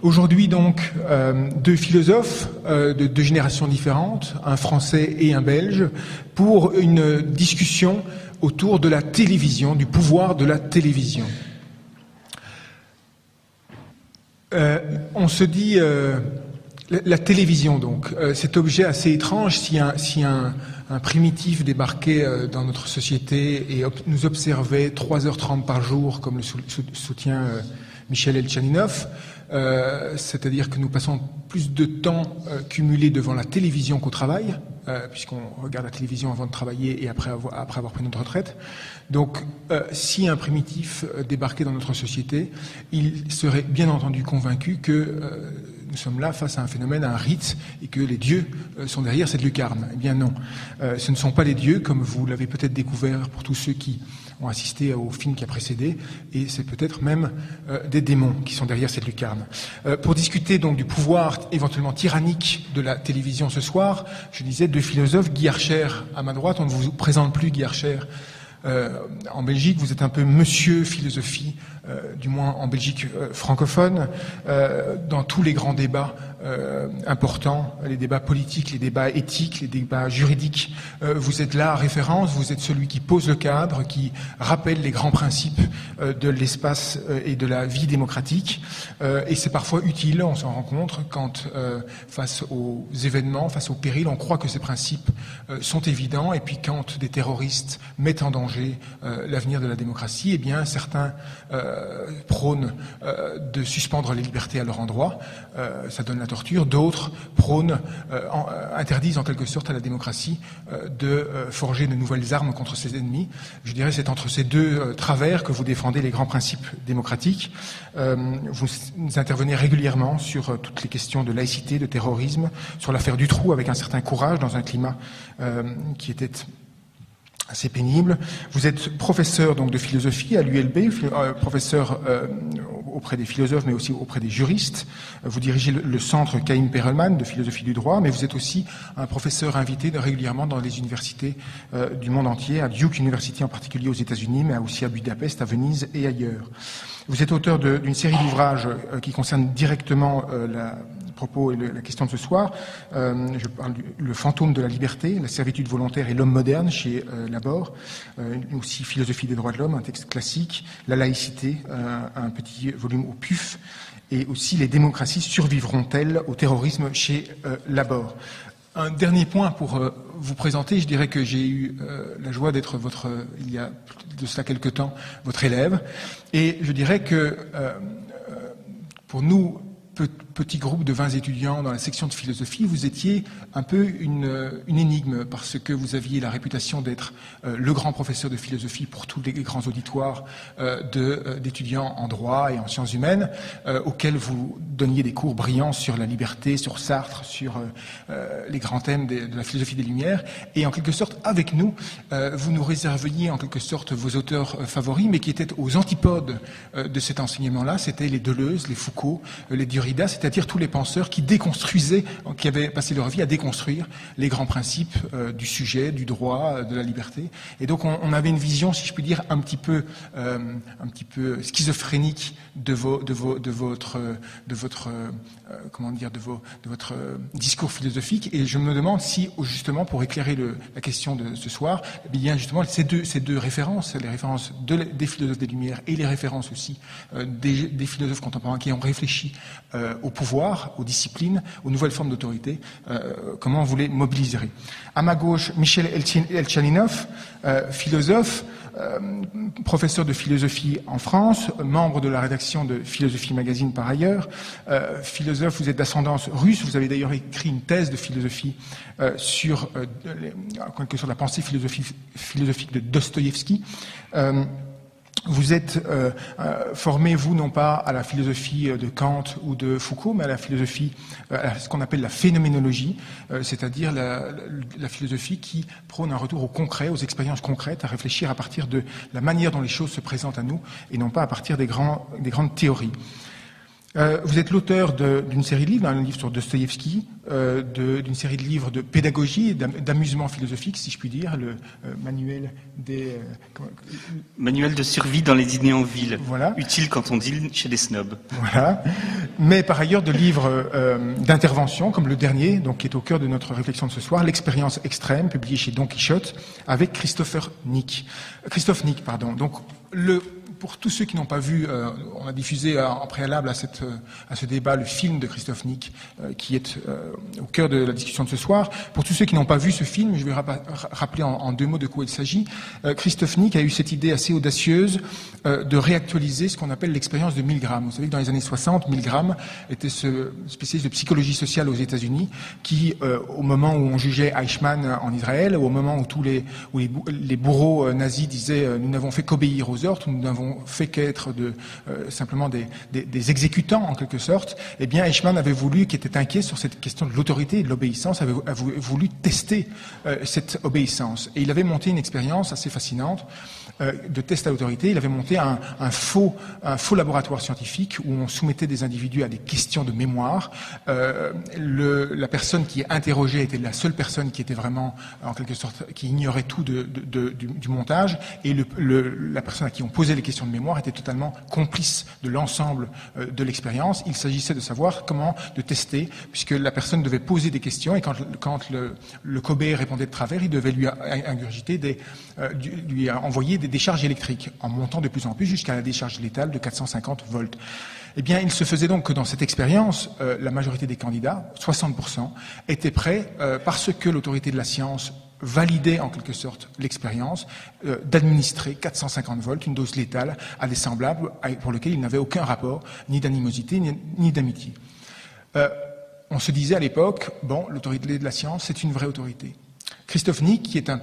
Aujourd'hui donc, deux philosophes de deux générations différentes, un Français et un Belge, pour une discussion autour de la télévision, du pouvoir de la télévision. On se dit, la télévision donc, cet objet assez étrange, si un primitif débarquait dans notre société et nous observait 3h30 par jour, comme le soutient Michel Elchaninov, c'est-à-dire que nous passons plus de temps cumulé devant la télévision qu'au travail, puisqu'on regarde la télévision avant de travailler et après avoir pris notre retraite. Donc, si un primitif débarquait dans notre société, il serait bien entendu convaincu que nous sommes là face à un phénomène, à un rite, et que les dieux sont derrière cette lucarne. Eh bien non, ce ne sont pas les dieux, comme vous l'avez peut-être découvert pour tous ceux qui ont assisté au film qui a précédé, et c'est peut-être même des démons qui sont derrière cette lucarne. Pour discuter donc du pouvoir éventuellement tyrannique de la télévision ce soir, je disais deux philosophes, Guy Archer à ma droite, on ne vous présente plus Guy Archer. En Belgique, vous êtes un peu monsieur philosophie, du moins en Belgique francophone, dans tous les grands débats importants, les débats politiques, les débats éthiques, les débats juridiques. Vous êtes là à référence, vous êtes celui qui pose le cadre, qui rappelle les grands principes de l'espace et de la vie démocratique. Et c'est parfois utile, on s'en rend compte, quand face aux événements, face aux périls, on croit que ces principes sont évidents, et puis quand des terroristes mettent en danger l'avenir de la démocratie, eh bien certains prônent de suspendre les libertés à leur endroit, ça donne la torture, d'autres prônent, interdisent en quelque sorte à la démocratie de forger de nouvelles armes contre ses ennemis. Je dirais c'est entre ces deux travers que vous défendez les grands principes démocratiques. Vous intervenez régulièrement sur toutes les questions de laïcité, de terrorisme, sur l'affaire Dutroux avec un certain courage dans un climat qui était assez pénible. Vous êtes professeur donc de philosophie à l'ULB, professeur auprès des philosophes, mais aussi auprès des juristes. Vous dirigez le centre Chaim Perelman de philosophie du droit, mais vous êtes aussi un professeur invité régulièrement dans les universités du monde entier, à Duke University en particulier aux États-Unis, mais aussi à Budapest, à Venise et ailleurs. Vous êtes auteur d'une série d'ouvrages qui concernent directement propos et la question de ce soir. Je parle Le fantôme de la liberté, la servitude volontaire et l'homme moderne chez Laborde, aussi Philosophie des droits de l'homme, un texte classique, La laïcité, un petit volume au PUF, et aussi Les démocraties survivront-elles au terrorisme chez Laborde. Un dernier point pour vous présenter, je dirais que j'ai eu la joie d'être il y a de cela quelque temps, votre élève, et je dirais que pour nous, petit groupe de 20 étudiants dans la section de philosophie, vous étiez un peu une énigme parce que vous aviez la réputation d'être le grand professeur de philosophie pour tous les grands auditoires d'étudiants en droit et en sciences humaines, auxquels vous donniez des cours brillants sur la liberté, sur Sartre, sur les grands thèmes de la philosophie des Lumières. Et en quelque sorte, avec nous, vous nous réserviez en quelque sorte vos auteurs favoris, mais qui étaient aux antipodes de cet enseignement-là. C'était les Deleuze, les Foucault, les Derrida, c'est-à-dire tous les penseurs qui déconstruisaient, qui avaient passé leur vie à déconstruire les grands principes du sujet, du droit, de la liberté. Et donc on avait une vision, si je puis dire, un petit peu schizophrénique de votre discours philosophique. Et je me demande si, justement, pour éclairer la question de ce soir, eh bien justement ces deux références, les références des philosophes des Lumières et les références aussi des philosophes contemporains qui ont réfléchi au pouvoir, aux disciplines, aux nouvelles formes d'autorité, comment vous les mobiliserez. À ma gauche, Michel Elchaninov, philosophe, professeur de philosophie en France, membre de la rédaction de Philosophie Magazine par ailleurs, philosophe, vous êtes d'ascendance russe, vous avez d'ailleurs écrit une thèse de philosophie sur la pensée philosophique de Dostoïevski. Vous êtes formé, vous, non pas à la philosophie de Kant ou de Foucault, mais à la philosophie, à ce qu'on appelle la phénoménologie, c'est-à-dire la philosophie qui prône un retour au concret, aux expériences concrètes, à réfléchir à partir de la manière dont les choses se présentent à nous, et non pas à partir des grandes théories. Vous êtes l'auteur d'une série de livres, un livre sur Dostoïevski, d'une série de livres de pédagogie et d'amusement philosophique, si je puis dire, le manuel Manuel de survie dans les dîners en ville. Voilà. Utile quand on dîne chez des snobs. Voilà. mais par ailleurs de livres d'intervention, comme le dernier, donc qui est au cœur de notre réflexion de ce soir, L'expérience extrême, publié chez Don Quichotte, avec Christophe Nick. Donc, pour tous ceux qui n'ont pas vu, on a diffusé en préalable à ce débat le film de Christophe Nick, qui est au cœur de la discussion de ce soir. Pour tous ceux qui n'ont pas vu ce film, je vais rappeler en 2 mots de quoi il s'agit. Christophe Nick a eu cette idée assez audacieuse de réactualiser ce qu'on appelle l'expérience de Milgram. Vous savez que dans les années 60, Milgram était ce spécialiste de psychologie sociale aux États-Unis qui, au moment où on jugeait Eichmann en Israël, au moment où les bourreaux nazis disaient nous n'avons fait qu'obéir aux ordres, nous n'avons fait qu'être simplement des exécutants en quelque sorte, eh bien Eichmann avait voulu, qui était inquiet sur cette question de l'autorité et de l'obéissance, avait voulu tester cette obéissance. Et il avait monté une expérience assez fascinante de test à l'autorité. Il avait monté un faux laboratoire scientifique où on soumettait des individus à des questions de mémoire. La personne qui est interrogée était la seule personne qui était vraiment, en quelque sorte, qui ignorait tout du montage, et la personne à qui on posait les questions de mémoire était totalement complice de l'ensemble de l'expérience. Il s'agissait de savoir comment de tester, puisque la personne devait poser des questions, et quand le cobaye répondait de travers, il devait lui ingurgiter lui envoyer des décharges électriques, en montant de plus en plus jusqu'à la décharge létale de 450 volts. Eh bien, il se faisait donc que dans cette expérience, la majorité des candidats, 60%, étaient prêts, parce que l'autorité de la science validait en quelque sorte l'expérience, d'administrer 450 volts, une dose létale, à des semblables pour lesquels il n'avait aucun rapport, ni d'animosité, ni d'amitié. On se disait à l'époque, bon, l'autorité de la science, c'est une vraie autorité. Christophe Nick, qui était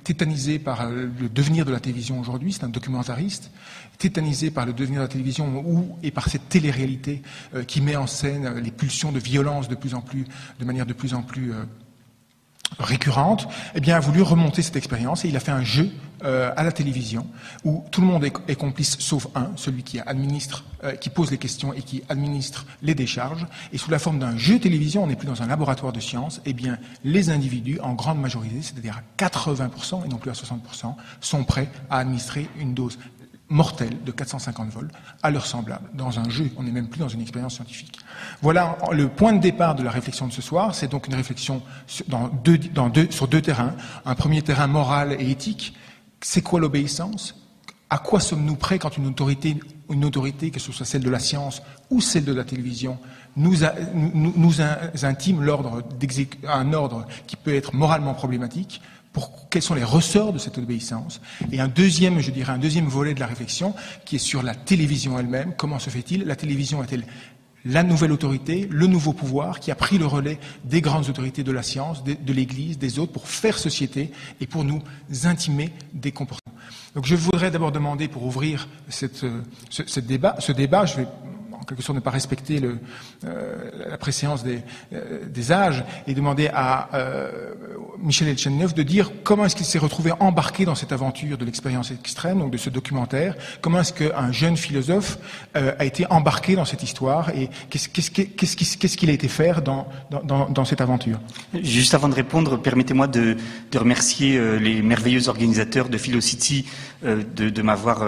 tétanisé par le devenir de la télévision aujourd'hui, c'est un documentariste, tétanisé par le devenir de la télévision et par cette télé-réalité qui met en scène les pulsions de violence de manière de plus en plus récurrente, eh bien, a voulu remonter cette expérience et il a fait un jeu à la télévision où tout le monde est complice sauf un, celui qui pose les questions et qui administre les décharges. Et sous la forme d'un jeu télévision, on n'est plus dans un laboratoire de science, eh bien, les individus, en grande majorité, c'est-à-dire à 80% et non plus à 60%, sont prêts à administrer une dose mortelle de 450 volts à leurs semblables. Dans un jeu, on n'est même plus dans une expérience scientifique. Voilà le point de départ de la réflexion de ce soir. C'est donc une réflexion sur 2 terrains. Un premier terrain moral et éthique. C'est quoi l'obéissance? À quoi sommes-nous prêts quand une autorité, que ce soit celle de la science ou celle de la télévision, nous intime un ordre qui peut être moralement problématique? Quels sont les ressorts de cette obéissance? Et un deuxième volet de la réflexion qui est sur la télévision elle-même. Comment se fait-il? La télévision est-elle la nouvelle autorité, le nouveau pouvoir qui a pris le relais des grandes autorités de la science, de l'Église, des autres, pour faire société et pour nous intimer des comportements? Donc je voudrais d'abord demander, pour ouvrir ce débat, je vais en quelque sorte ne pas respecter la préséance des âges, et demander à Michel Elchenneuf de dire comment est-ce qu'il s'est retrouvé embarqué dans cette aventure de l'expérience extrême, donc de ce documentaire, comment est-ce qu'un jeune philosophe a été embarqué dans cette histoire, et qu'est-ce qu'il a été faire dans cette aventure. Juste avant de répondre, permettez-moi de remercier les merveilleux organisateurs de Philocity de m'avoir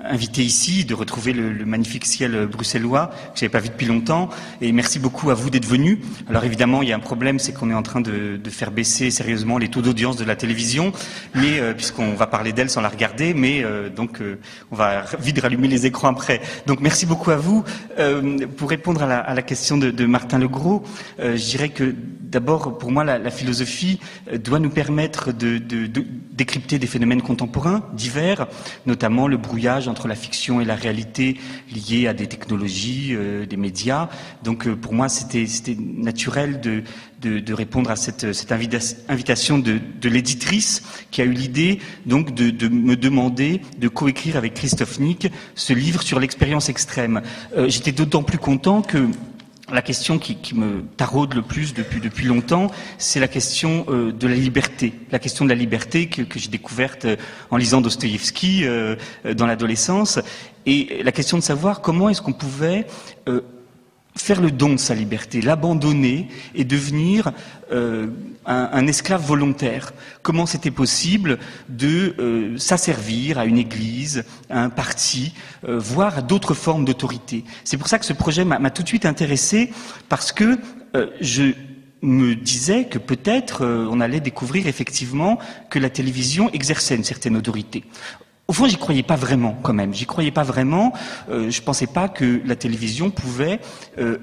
invité ici, de retrouver le magnifique ciel bruxellois que j'avais pas vu depuis longtemps, et merci beaucoup à vous d'être venus. Alors évidemment, il y a un problème, c'est qu'on est en train de faire baisser sérieusement les taux d'audience de la télévision, mais puisqu'on va parler d'elle sans la regarder, mais donc on va vite rallumer les écrans après. Donc merci beaucoup à vous. Pour répondre à la question de Martin Legros, je dirais que d'abord, pour moi, la philosophie doit nous permettre de décrypter des phénomènes contemporains divers, notamment le brouillage entre la fiction et la réalité liée à des technologies, des médias. Donc pour moi, c'était naturel de répondre à cette invitation de l'éditrice qui a eu l'idée donc de me demander de coécrire avec Christophe Nick ce livre sur l'expérience extrême. J'étais d'autant plus content que la question qui me taraude le plus depuis longtemps, c'est la question de la liberté. La question de la liberté que j'ai découverte en lisant Dostoïevski dans l'adolescence, et la question de savoir comment est-ce qu'on pouvait faire le don de sa liberté, l'abandonner et devenir un esclave volontaire. Comment c'était possible de s'asservir à une église, à un parti, voire à d'autres formes d'autorité. C'est pour ça que ce projet m'a tout de suite intéressé, parce que je me disais que peut-être on allait découvrir effectivement que la télévision exerçait une certaine autorité. Au fond, j'y croyais pas vraiment, quand même. J'y croyais pas vraiment. Je pensais pas que la télévision pouvait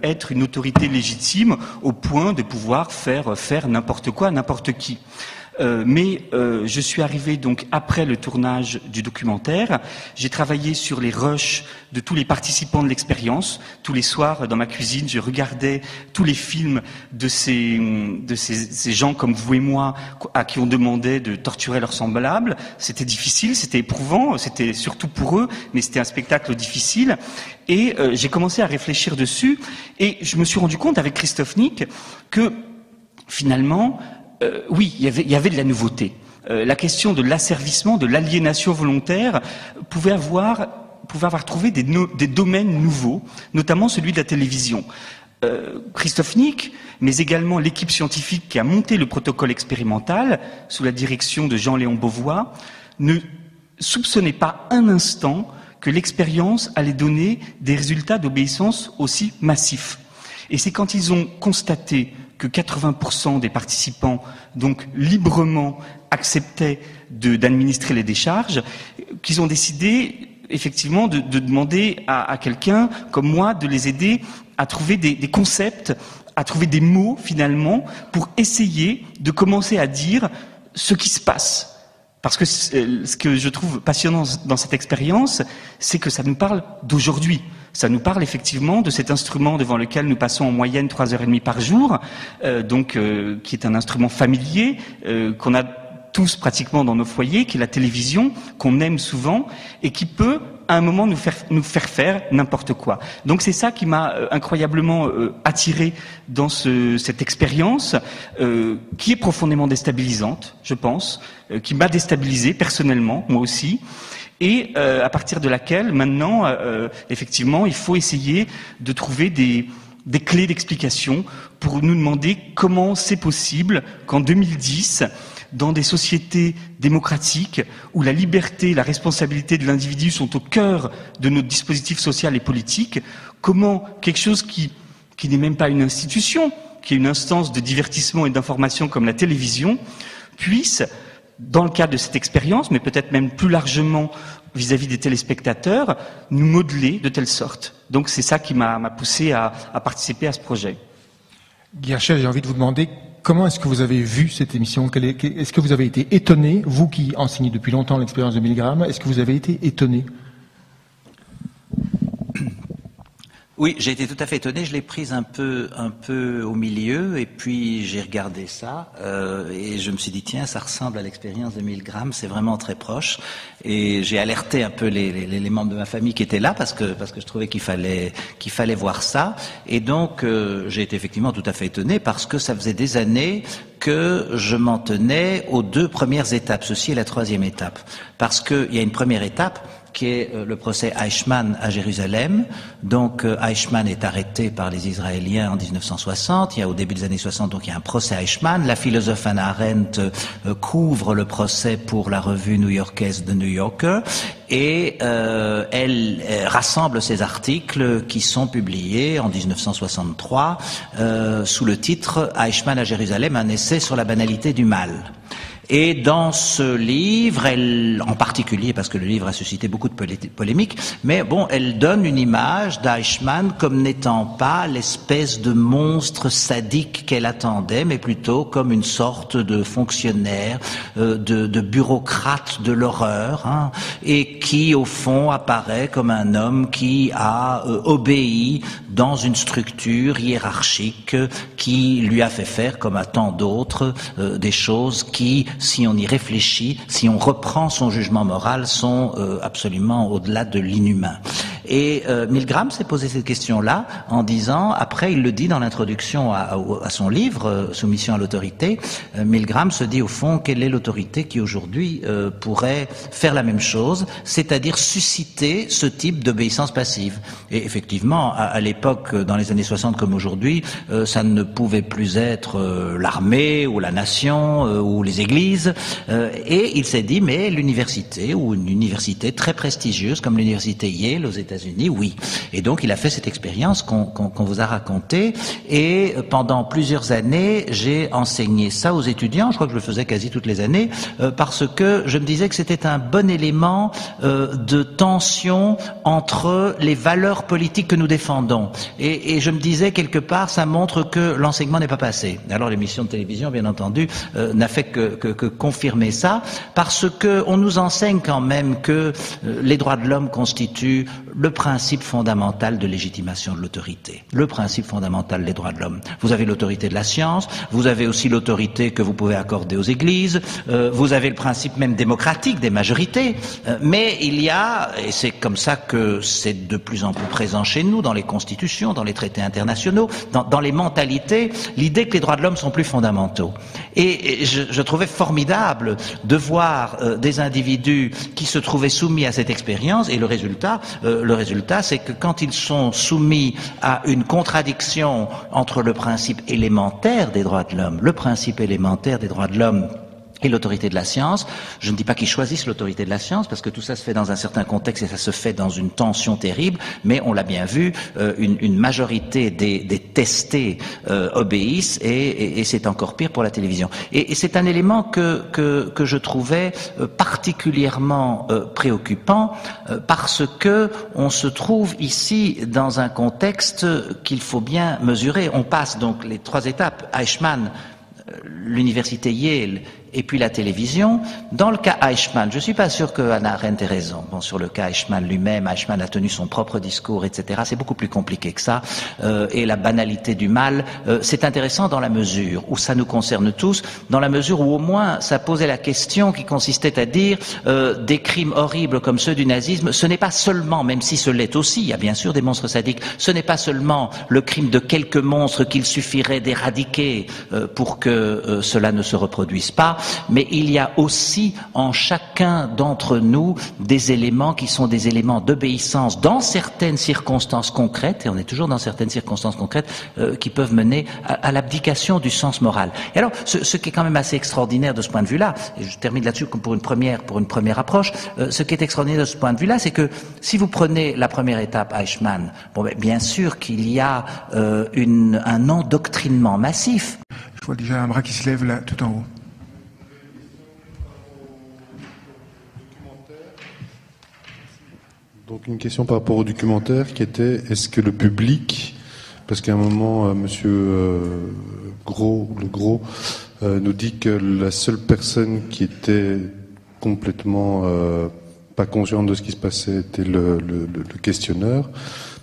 être une autorité légitime au point de pouvoir faire n'importe quoi à n'importe qui. Mais je suis arrivé donc après le tournage du documentaire. J'ai travaillé sur les rushs de tous les participants de l'expérience. Tous les soirs, dans ma cuisine, je regardais tous les films de ces gens comme vous et moi, à qui on demandait de torturer leurs semblables. C'était difficile, c'était éprouvant, c'était surtout pour eux, mais c'était un spectacle difficile. Et j'ai commencé à réfléchir dessus, et je me suis rendu compte avec Christophe Nick que finalement, oui, il y avait de la nouveauté. La question de l'asservissement, de l'aliénation volontaire pouvait avoir trouvé des domaines nouveaux, notamment celui de la télévision. Christophe Nick, mais également l'équipe scientifique qui a monté le protocole expérimental sous la direction de Jean-Léon Beauvois, ne soupçonnait pas un instant que l'expérience allait donner des résultats d'obéissance aussi massifs. Et c'est quand ils ont constaté que 80% des participants, donc librement, acceptaient d'administrer les décharges, qu'ils ont décidé effectivement de demander à quelqu'un comme moi de les aider à trouver des concepts, à trouver des mots finalement, pour essayer de commencer à dire ce qui se passe. Parce que ce que je trouve passionnant dans cette expérience, c'est que ça nous parle d'aujourd'hui. Ça nous parle effectivement de cet instrument devant lequel nous passons en moyenne 3h30 par jour, qui est un instrument familier, qu'on a tous pratiquement dans nos foyers, qui est la télévision, qu'on aime souvent, et qui peut à un moment nous faire faire n'importe quoi. Donc c'est ça qui m'a incroyablement attiré dans cette expérience, qui est profondément déstabilisante, je pense, qui m'a déstabilisé personnellement, moi aussi, et à partir de laquelle maintenant, effectivement, il faut essayer de trouver des clés d'explication pour nous demander comment c'est possible qu'en 2010, dans des sociétés démocratiques où la liberté et la responsabilité de l'individu sont au cœur de notre dispositif social et politique, comment quelque chose qui n'est même pas une institution, qui est une instance de divertissement et d'information comme la télévision, puisse, dans le cadre de cette expérience, mais peut-être même plus largement vis-à-vis des téléspectateurs, nous modeler de telle sorte. Donc c'est ça qui m'a poussé à participer à ce projet. Guy Herschel, j'ai envie de vous demander comment est-ce que vous avez vu cette émission? Est-ce que vous avez été étonné, vous qui enseignez depuis longtemps l'expérience de Milgram, est-ce que vous avez été étonné? Oui, j'ai été tout à fait étonné. Je l'ai prise un peu au milieu, et puis j'ai regardé ça et je me suis dit tiens, ça ressemble à l'expérience de Milgram, c'est vraiment très proche. Et j'ai alerté un peu les membres de ma famille qui étaient là parce que je trouvais qu'il fallait voir ça. Et donc j'ai été effectivement tout à fait étonné parce que ça faisait des années que je m'en tenais aux deux premières étapes. Ceci est la troisième étape, parce qu'il y a une première étape qui est le procès Eichmann à Jérusalem. Donc Eichmann est arrêté par les Israéliens en 1960. Il y a au début des années 60, donc il y a un procès Eichmann. La philosophe Hannah Arendt couvre le procès pour la revue new-yorkaise The New Yorker, et elle rassemble ses articles qui sont publiés en 1963 sous le titre Eichmann à Jérusalem, un essai sur la banalité du mal. Et dans ce livre, elle, en particulier, parce que le livre a suscité beaucoup de polémiques, mais bon, elle donne une image d'Eichmann comme n'étant pas l'espèce de monstre sadique qu'elle attendait, mais plutôt comme une sorte de fonctionnaire, de bureaucrate de l'horreur, hein, et qui, au fond, apparaît comme un homme qui a obéi dans une structure hiérarchique qui lui a fait faire, comme à tant d'autres, des choses qui, si on y réfléchit, si on reprend son jugement moral, sont absolument au-delà de l'inhumain. Et Milgram s'est posé cette question-là en disant, après il le dit dans l'introduction à son livre, Soumission à l'autorité, Milgram se dit au fond, quelle est l'autorité qui aujourd'hui pourrait faire la même chose, c'est-à-dire susciter ce type d'obéissance passive. Et effectivement, à l'époque, dans les années 60 comme aujourd'hui, ça ne pouvait plus être l'armée ou la nation ou les églises. Et il s'est dit, mais l'université ou une université très prestigieuse comme l'université Yale aux États-Unis, oui. Et donc il a fait cette expérience qu'on vous a racontée. Et pendant plusieurs années, j'ai enseigné ça aux étudiants. Je crois que je le faisais quasi toutes les années parce que je me disais que c'était un bon élément de tension entre les valeurs politiques que nous défendons. Et je me disais quelque part, ça montre que l'enseignement n'est pas passé. Alors l'émission de télévision, bien entendu, n'a fait que confirmer ça, parce que on nous enseigne quand même que les droits de l'homme constituent le principe fondamental de légitimation de l'autorité. Le principe fondamental des droits de l'homme. Vous avez l'autorité de la science, vous avez aussi l'autorité que vous pouvez accorder aux églises, vous avez le principe même démocratique des majorités, mais il y a, et c'est comme ça que c'est de plus en plus présent chez nous, dans les constitutions, dans les traités internationaux, dans les mentalités, l'idée que les droits de l'homme sont plus fondamentaux. Et je trouvais formidable de voir des individus qui se trouvaient soumis à cette expérience, et le résultat, c'est que quand ils sont soumis à une contradiction entre le principe élémentaire des droits de l'homme, le principe élémentaire des droits de l'homme et l'autorité de la science, je ne dis pas qu'ils choisissent l'autorité de la science, parce que tout ça se fait dans un certain contexte et ça se fait dans une tension terrible, mais on l'a bien vu, une majorité des testés obéissent, et c'est encore pire pour la télévision. Et c'est un élément que je trouvais particulièrement préoccupant, parce que on se trouve ici dans un contexte qu'il faut bien mesurer. On passe donc les 3 étapes, Eichmann, l'université Yale, et puis la télévision. Dans le cas Eichmann, je suis pas sûr que Hannah Arendt ait raison. Bon, sur le cas Eichmann lui-même, Eichmann a tenu son propre discours, etc. C'est beaucoup plus compliqué que ça. Et la banalité du mal, c'est intéressant dans la mesure où ça nous concerne tous, dans la mesure où au moins ça posait la question qui consistait à dire des crimes horribles comme ceux du nazisme, ce n'est pas seulement, même si ce l'est aussi, il y a bien sûr des monstres sadiques, ce n'est pas seulement le crime de quelques monstres qu'il suffirait d'éradiquer pour que cela ne se reproduise pas, mais il y a aussi en chacun d'entre nous des éléments qui sont des éléments d'obéissance dans certaines circonstances concrètes, et on est toujours dans certaines circonstances concrètes, qui peuvent mener à l'abdication du sens moral. Et alors, ce qui est quand même assez extraordinaire de ce point de vue-là, et je termine là-dessus pour une première approche, ce qui est extraordinaire de ce point de vue-là, c'est que si vous prenez la première étape Eichmann, bon, ben, bien sûr qu'il y a un endoctrinement massif. Je vois déjà un bras qui se lève là, tout en haut. Donc une question par rapport au documentaire qui était, est-ce que le public, parce qu'à un moment, monsieur Gros nous dit que la seule personne qui était complètement pas consciente de ce qui se passait était le questionneur,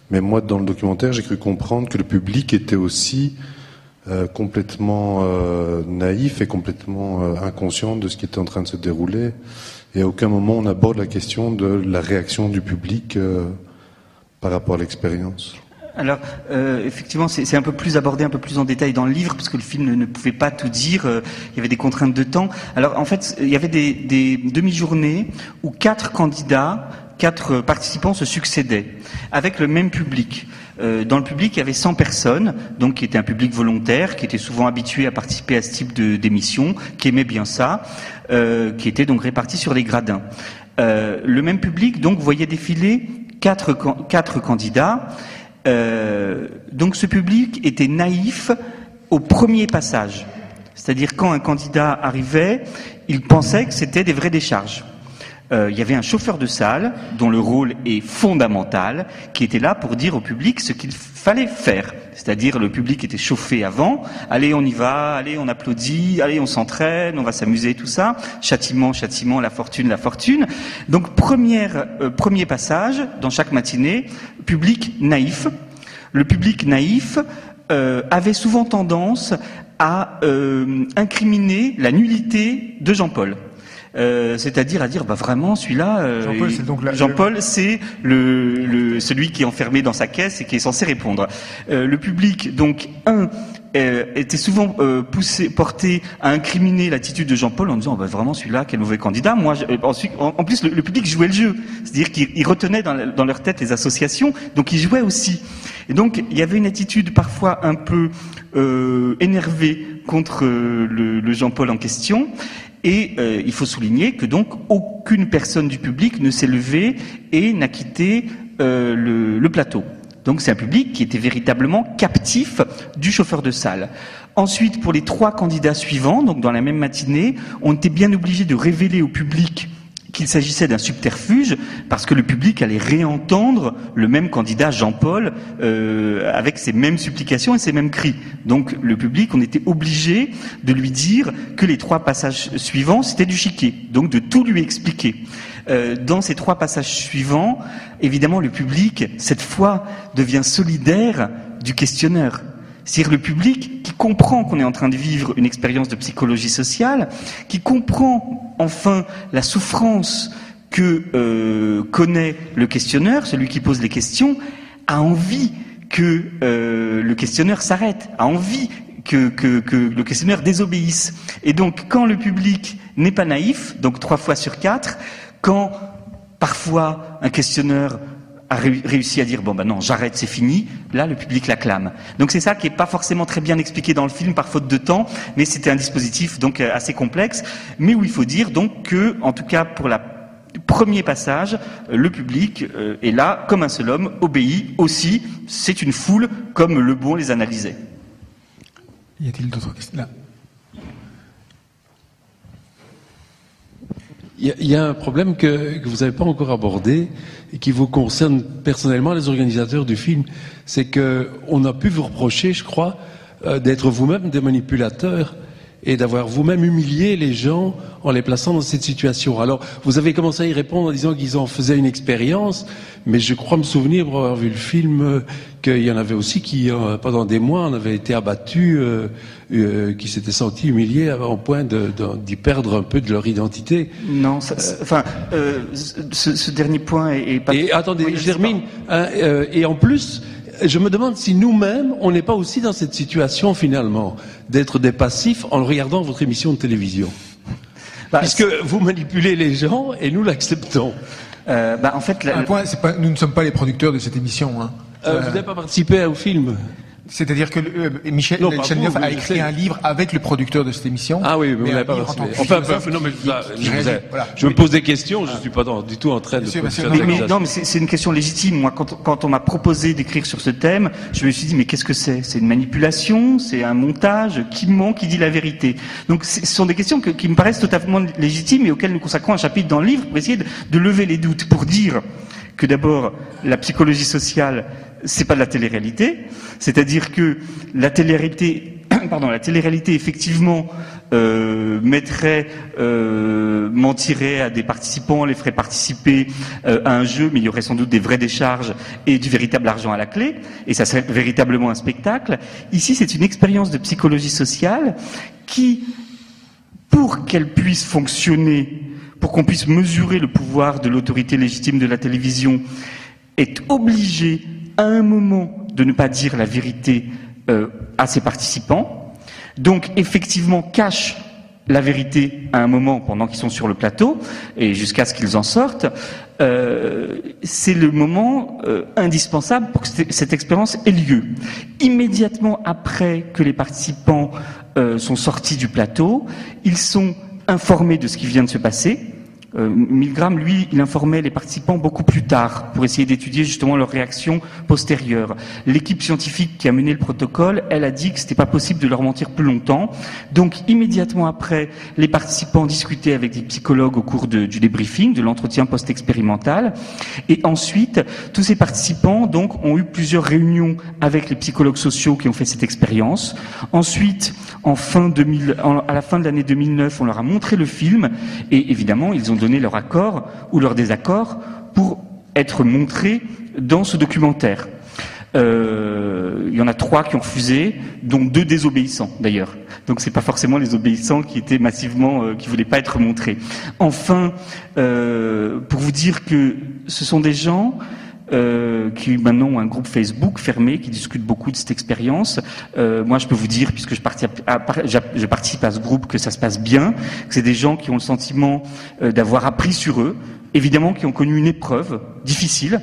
mais moi dans le documentaire j'ai cru comprendre que le public était aussi complètement naïf et complètement inconscient de ce qui était en train de se dérouler. Et à aucun moment on aborde la question de la réaction du public par rapport à l'expérience. Alors, effectivement, c'est un peu plus abordé, un peu plus en détail dans le livre, parce que le film ne pouvait pas tout dire, il y avait des contraintes de temps. Alors, en fait, il y avait des demi-journées où 4 participants se succédaient, avec le même public. Dans le public, il y avait 100 personnes, donc qui était un public volontaire, qui était souvent habitué à participer à ce type d'émission, qui aimait bien ça, qui était donc réparti sur les gradins. Le même public, donc, voyait défiler 4 candidats. Donc ce public était naïf au premier passage. C'est-à-dire quand un candidat arrivait, il pensait que c'était des vraies décharges. Il y avait un chauffeur de salle, dont le rôle est fondamental, qui était là pour dire au public ce qu'il fallait faire. C'est-à-dire le public était chauffé avant, allez on y va, allez on applaudit, allez on s'entraîne, on va s'amuser, tout ça. Châtiment, châtiment, la fortune, la fortune. Donc premier passage, dans chaque matinée, public naïf. Le public naïf avait souvent tendance à incriminer la nullité de Jean-Paul. c'est-à-dire à dire vraiment celui-là, Jean-Paul, c'est celui qui est enfermé dans sa caisse et qui est censé répondre. Le public, donc, était souvent porté à incriminer l'attitude de Jean-Paul en disant vraiment celui-là, quel mauvais candidat. Moi, ensuite, en plus, le public jouait le jeu, c'est-à-dire qu'il retenait dans leur tête les associations, donc il jouait aussi. Et donc, il y avait une attitude parfois un peu énervée contre le Jean-Paul en question. Et il faut souligner que donc aucune personne du public ne s'est levée et n'a quitté le plateau. Donc c'est un public qui était véritablement captif du chauffeur de salle. Ensuite, pour les 3 candidats suivants, donc dans la même matinée, on était bien obligé de révéler au public qu'il s'agissait d'un subterfuge, parce que le public allait réentendre le même candidat Jean-Paul avec ses mêmes supplications et ses mêmes cris. Donc le public, on était obligé de lui dire que les 3 passages suivants, c'était du chiquet, donc de tout lui expliquer. Dans ces 3 passages suivants, évidemment, le public, cette fois, devient solidaire du questionneur. C'est-à-dire le public qui comprend qu'on est en train de vivre une expérience de psychologie sociale, qui comprend enfin la souffrance que connaît le questionneur, celui qui pose les questions, a envie que le questionneur s'arrête, a envie que le questionneur désobéisse. Et donc, quand le public n'est pas naïf, donc 3 fois sur 4, quand parfois un questionneur a réussi à dire non, j'arrête, c'est fini, là le public l'acclame. Donc c'est ça qui est pas forcément très bien expliqué dans le film par faute de temps, mais c'était un dispositif donc assez complexe, mais où il faut dire donc que, en tout cas pour le premier passage, le public est là comme un seul homme, obéit aussi, c'est une foule comme Le Bon les analysait. Y a-t-il d'autres questions là? Il y a un problème que vous n'avez pas encore abordé et qui vous concerne personnellement, les organisateurs du film. C'est que on a pu vous reprocher, je crois, d'être vous-même des manipulateurs et d'avoir vous-même humilié les gens en les plaçant dans cette situation. Alors, vous avez commencé à y répondre en disant qu'ils en faisaient une expérience, mais je crois me souvenir, pour avoir vu le film, qu'il y en avait aussi qui, pendant des mois, en avaient été abattus, qui s'étaient sentis humiliés au point d'y perdre un peu de leur identité. Non, ce dernier point est pas... Et attendez, je termine. Et en plus, je me demande si nous-mêmes, on n'est pas aussi dans cette situation, finalement, d'être des passifs en regardant votre émission de télévision. Puisque vous manipulez les gens et nous l'acceptons. En fait, un point, nous ne sommes pas les producteurs de cette émission. Hein. Vous n'avez pas participé au film? C'est-à-dire que Michel Chalneuf a écrit un livre avec le producteur de cette émission. Ah oui, mais vous n'avez pas participé. Je me pose des questions, je ne suis pas du tout en train de... Non, mais c'est une question légitime. Moi, quand on m'a proposé d'écrire sur ce thème, je me suis dit, mais qu'est-ce que c'est? C'est une manipulation? C'est un montage? Qui ment? Qui dit la vérité? Donc, ce sont des questions qui me paraissent totalement légitimes et auxquelles nous consacrons un chapitre dans le livre pour essayer de lever les doutes, pour dire que d'abord, la psychologie sociale, c'est pas de la télé-réalité, c'est-à-dire que la télé-réalité, effectivement mentirait à des participants, les ferait participer à un jeu, mais il y aurait sans doute des vraies décharges et du véritable argent à la clé, et ça serait véritablement un spectacle. Ici, c'est une expérience de psychologie sociale qui, pour qu'elle puisse fonctionner, pour qu'on puisse mesurer le pouvoir de l'autorité légitime de la télévision, est obligée à un moment de ne pas dire la vérité à ses participants, donc effectivement cache la vérité à un moment pendant qu'ils sont sur le plateau et jusqu'à ce qu'ils en sortent. C'est le moment indispensable pour que cette expérience ait lieu. Immédiatement après que les participants sont sortis du plateau, ils sont informés de ce qui vient de se passer. Milgram, lui, il informait les participants beaucoup plus tard pour essayer d'étudier justement leurs réactions postérieures. L'équipe scientifique qui a mené le protocole, elle a dit que c'était pas possible de leur mentir plus longtemps. Donc, immédiatement après, les participants discutaient avec des psychologues au cours du débriefing, de l'entretien post-expérimental. Et ensuite, tous ces participants, donc, ont eu plusieurs réunions avec les psychologues sociaux qui ont fait cette expérience. Ensuite, à la fin de l'année 2009, on leur a montré le film et évidemment, ils ont donné leur accord ou leur désaccord pour être montrés dans ce documentaire. Il y en a 3 qui ont refusé, dont 2 désobéissants d'ailleurs. Donc c'est pas forcément les obéissants qui étaient massivement, qui voulaient pas être montrés. Enfin, pour vous dire que ce sont des gens qui maintenant ont un groupe Facebook fermé, qui discutent beaucoup de cette expérience. Moi, je peux vous dire, puisque je participe à ce groupe, que ça se passe bien, que c'est des gens qui ont le sentiment d'avoir appris sur eux, évidemment qui ont connu une épreuve difficile,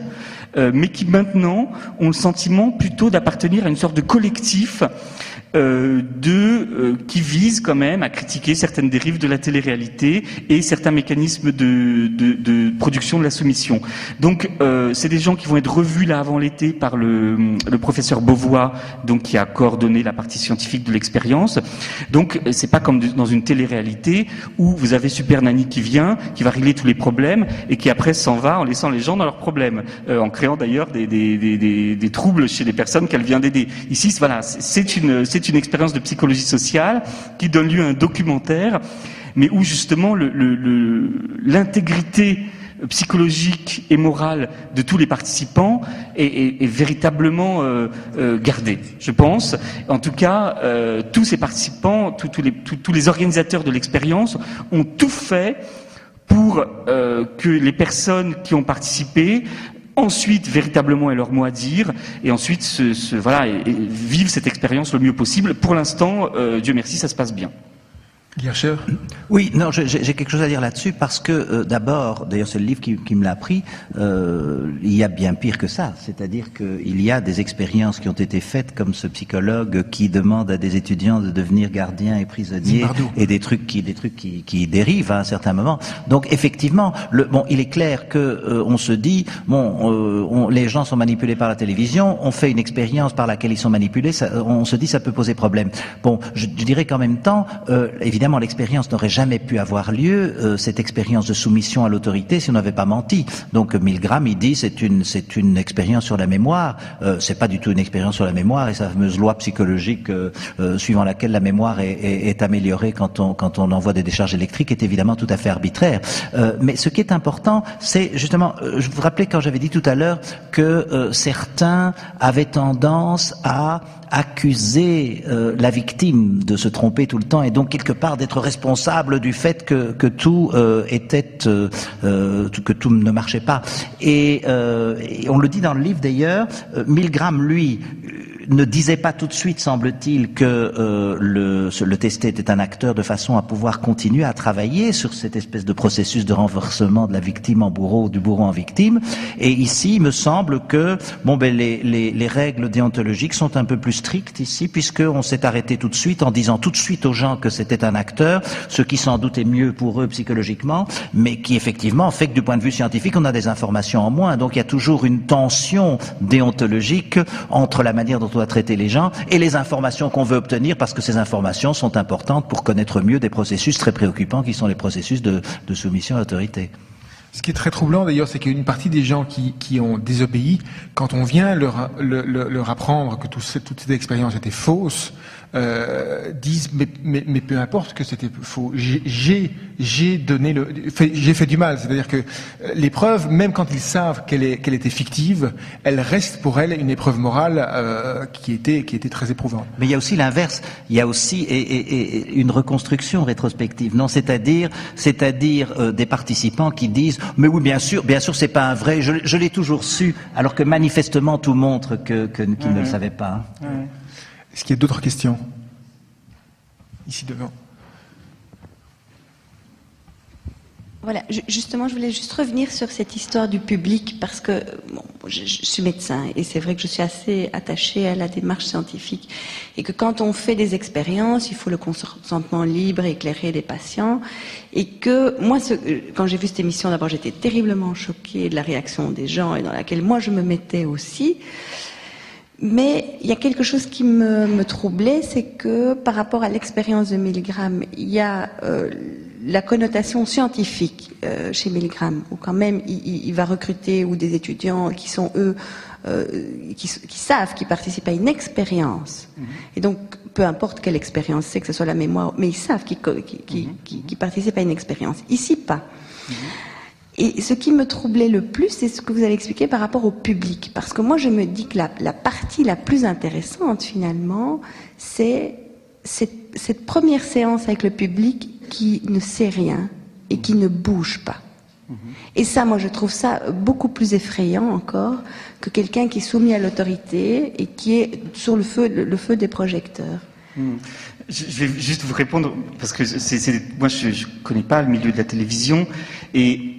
mais qui maintenant ont le sentiment plutôt d'appartenir à une sorte de collectif qui vise quand même à critiquer certaines dérives de la télé-réalité et certains mécanismes de production de la soumission. Donc c'est des gens qui vont être revus là avant l'été par le professeur Beauvois, donc qui a coordonné la partie scientifique de l'expérience. Donc c'est pas comme dans une télé-réalité où vous avez Super Nanny qui vient, qui va régler tous les problèmes et qui après s'en va en laissant les gens dans leurs problèmes, en créant d'ailleurs des troubles chez les personnes qu'elle vient d'aider. Ici, voilà, c'est une expérience de psychologie sociale qui donne lieu à un documentaire, mais où justement l'intégrité psychologique et morale de tous les participants est véritablement gardée, je pense. En tout cas, tous ces participants, tous les organisateurs de l'expérience ont tout fait pour que les personnes qui ont participé ensuite véritablement aient leur mot à dire et ensuite vivent cette expérience le mieux possible. Pour l'instant, Dieu merci, ça se passe bien. Guercher ? Oui, non, j'ai quelque chose à dire là-dessus parce que d'abord, d'ailleurs c'est le livre qui me l'a appris, il y a bien pire que ça, c'est-à-dire qu'il y a des expériences qui ont été faites comme ce psychologue qui demande à des étudiants de devenir gardiens et prisonniers et des trucs qui dérivent à un certain moment. Donc effectivement, il est clair que on se dit les gens sont manipulés par la télévision, on fait une expérience par laquelle ils sont manipulés, on se dit ça peut poser problème. Bon, je dirais qu'en même temps, évidemment, l'expérience n'aurait jamais pu avoir lieu, cette expérience de soumission à l'autorité, si on n'avait pas menti. Donc Milgram, il dit c'est une expérience sur la mémoire. C'est pas du tout une expérience sur la mémoire et sa fameuse loi psychologique suivant laquelle la mémoire est améliorée quand on envoie des décharges électriques est évidemment tout à fait arbitraire. Mais ce qui est important, c'est justement, je vous rappelais quand j'avais dit tout à l'heure que certains avaient tendance à accuser la victime de se tromper tout le temps et donc quelque part d'être responsable du fait que tout que tout ne marchait pas. Et on le dit dans le livre d'ailleurs, Milgram lui ne disait pas tout de suite, semble-t-il, que le testé était un acteur de façon à pouvoir continuer à travailler sur cette espèce de processus de renversement de la victime en bourreau, du bourreau en victime. Et ici, il me semble que les règles déontologiques sont un peu plus strictes ici, puisqu'on s'est arrêté tout de suite en disant tout de suite aux gens que c'était un acteur, ce qui sans doute est mieux pour eux psychologiquement, mais qui effectivement fait que du point de vue scientifique, on a des informations en moins. Donc il y a toujours une tension déontologique entre la manière dont on doit traiter les gens et les informations qu'on veut obtenir, parce que ces informations sont importantes pour connaître mieux des processus très préoccupants qui sont les processus de soumission à l'autorité. Ce qui est très troublant d'ailleurs, c'est qu'une partie des gens qui ont désobéi, quand on vient leur apprendre que toute cette expérience était fausse, disent mais peu importe que c'était faux, j'ai fait du mal, c'est-à-dire que l'épreuve, même quand ils savent qu'elle était fictive, elle reste pour elle une épreuve morale qui était très éprouvante. Mais il y a aussi l'inverse, il y a aussi une reconstruction rétrospective, non, c'est-à-dire des participants qui disent mais oui bien sûr c'est pas un vrai, je l'ai toujours su, alors que manifestement tout montre qu'ils ne le savaient pas. Est-ce qu'il y a d'autres questions? Ici devant. Voilà, justement, je voulais juste revenir sur cette histoire du public, parce que je suis médecin et c'est vrai que je suis assez attachée à la démarche scientifique et que quand on fait des expériences, il faut le consentement libre et éclairé des patients, et que moi, quand j'ai vu cette émission, d'abord j'étais terriblement choquée de la réaction des gens et dans laquelle moi je me mettais aussi. Mais il y a quelque chose qui me troublait, c'est que par rapport à l'expérience de Milgram, il y a la connotation scientifique chez Milgram, où quand même il va recruter ou des étudiants qui sont eux qui savent qu'ils participent à une expérience. Et donc peu importe quelle expérience c'est, que ce soit la mémoire, mais ils savent qu'ils participent à une expérience. Ici pas. Et ce qui me troublait le plus, c'est ce que vous avez expliqué par rapport au public. Parce que moi, je me dis que la partie la plus intéressante, finalement, c'est cette première séance avec le public qui ne sait rien et qui ne bouge pas. Et ça, moi, je trouve ça beaucoup plus effrayant encore que quelqu'un qui est soumis à l'autorité et qui est sur le feu des projecteurs. Je vais juste vous répondre, parce que moi, je connais pas le milieu de la télévision, et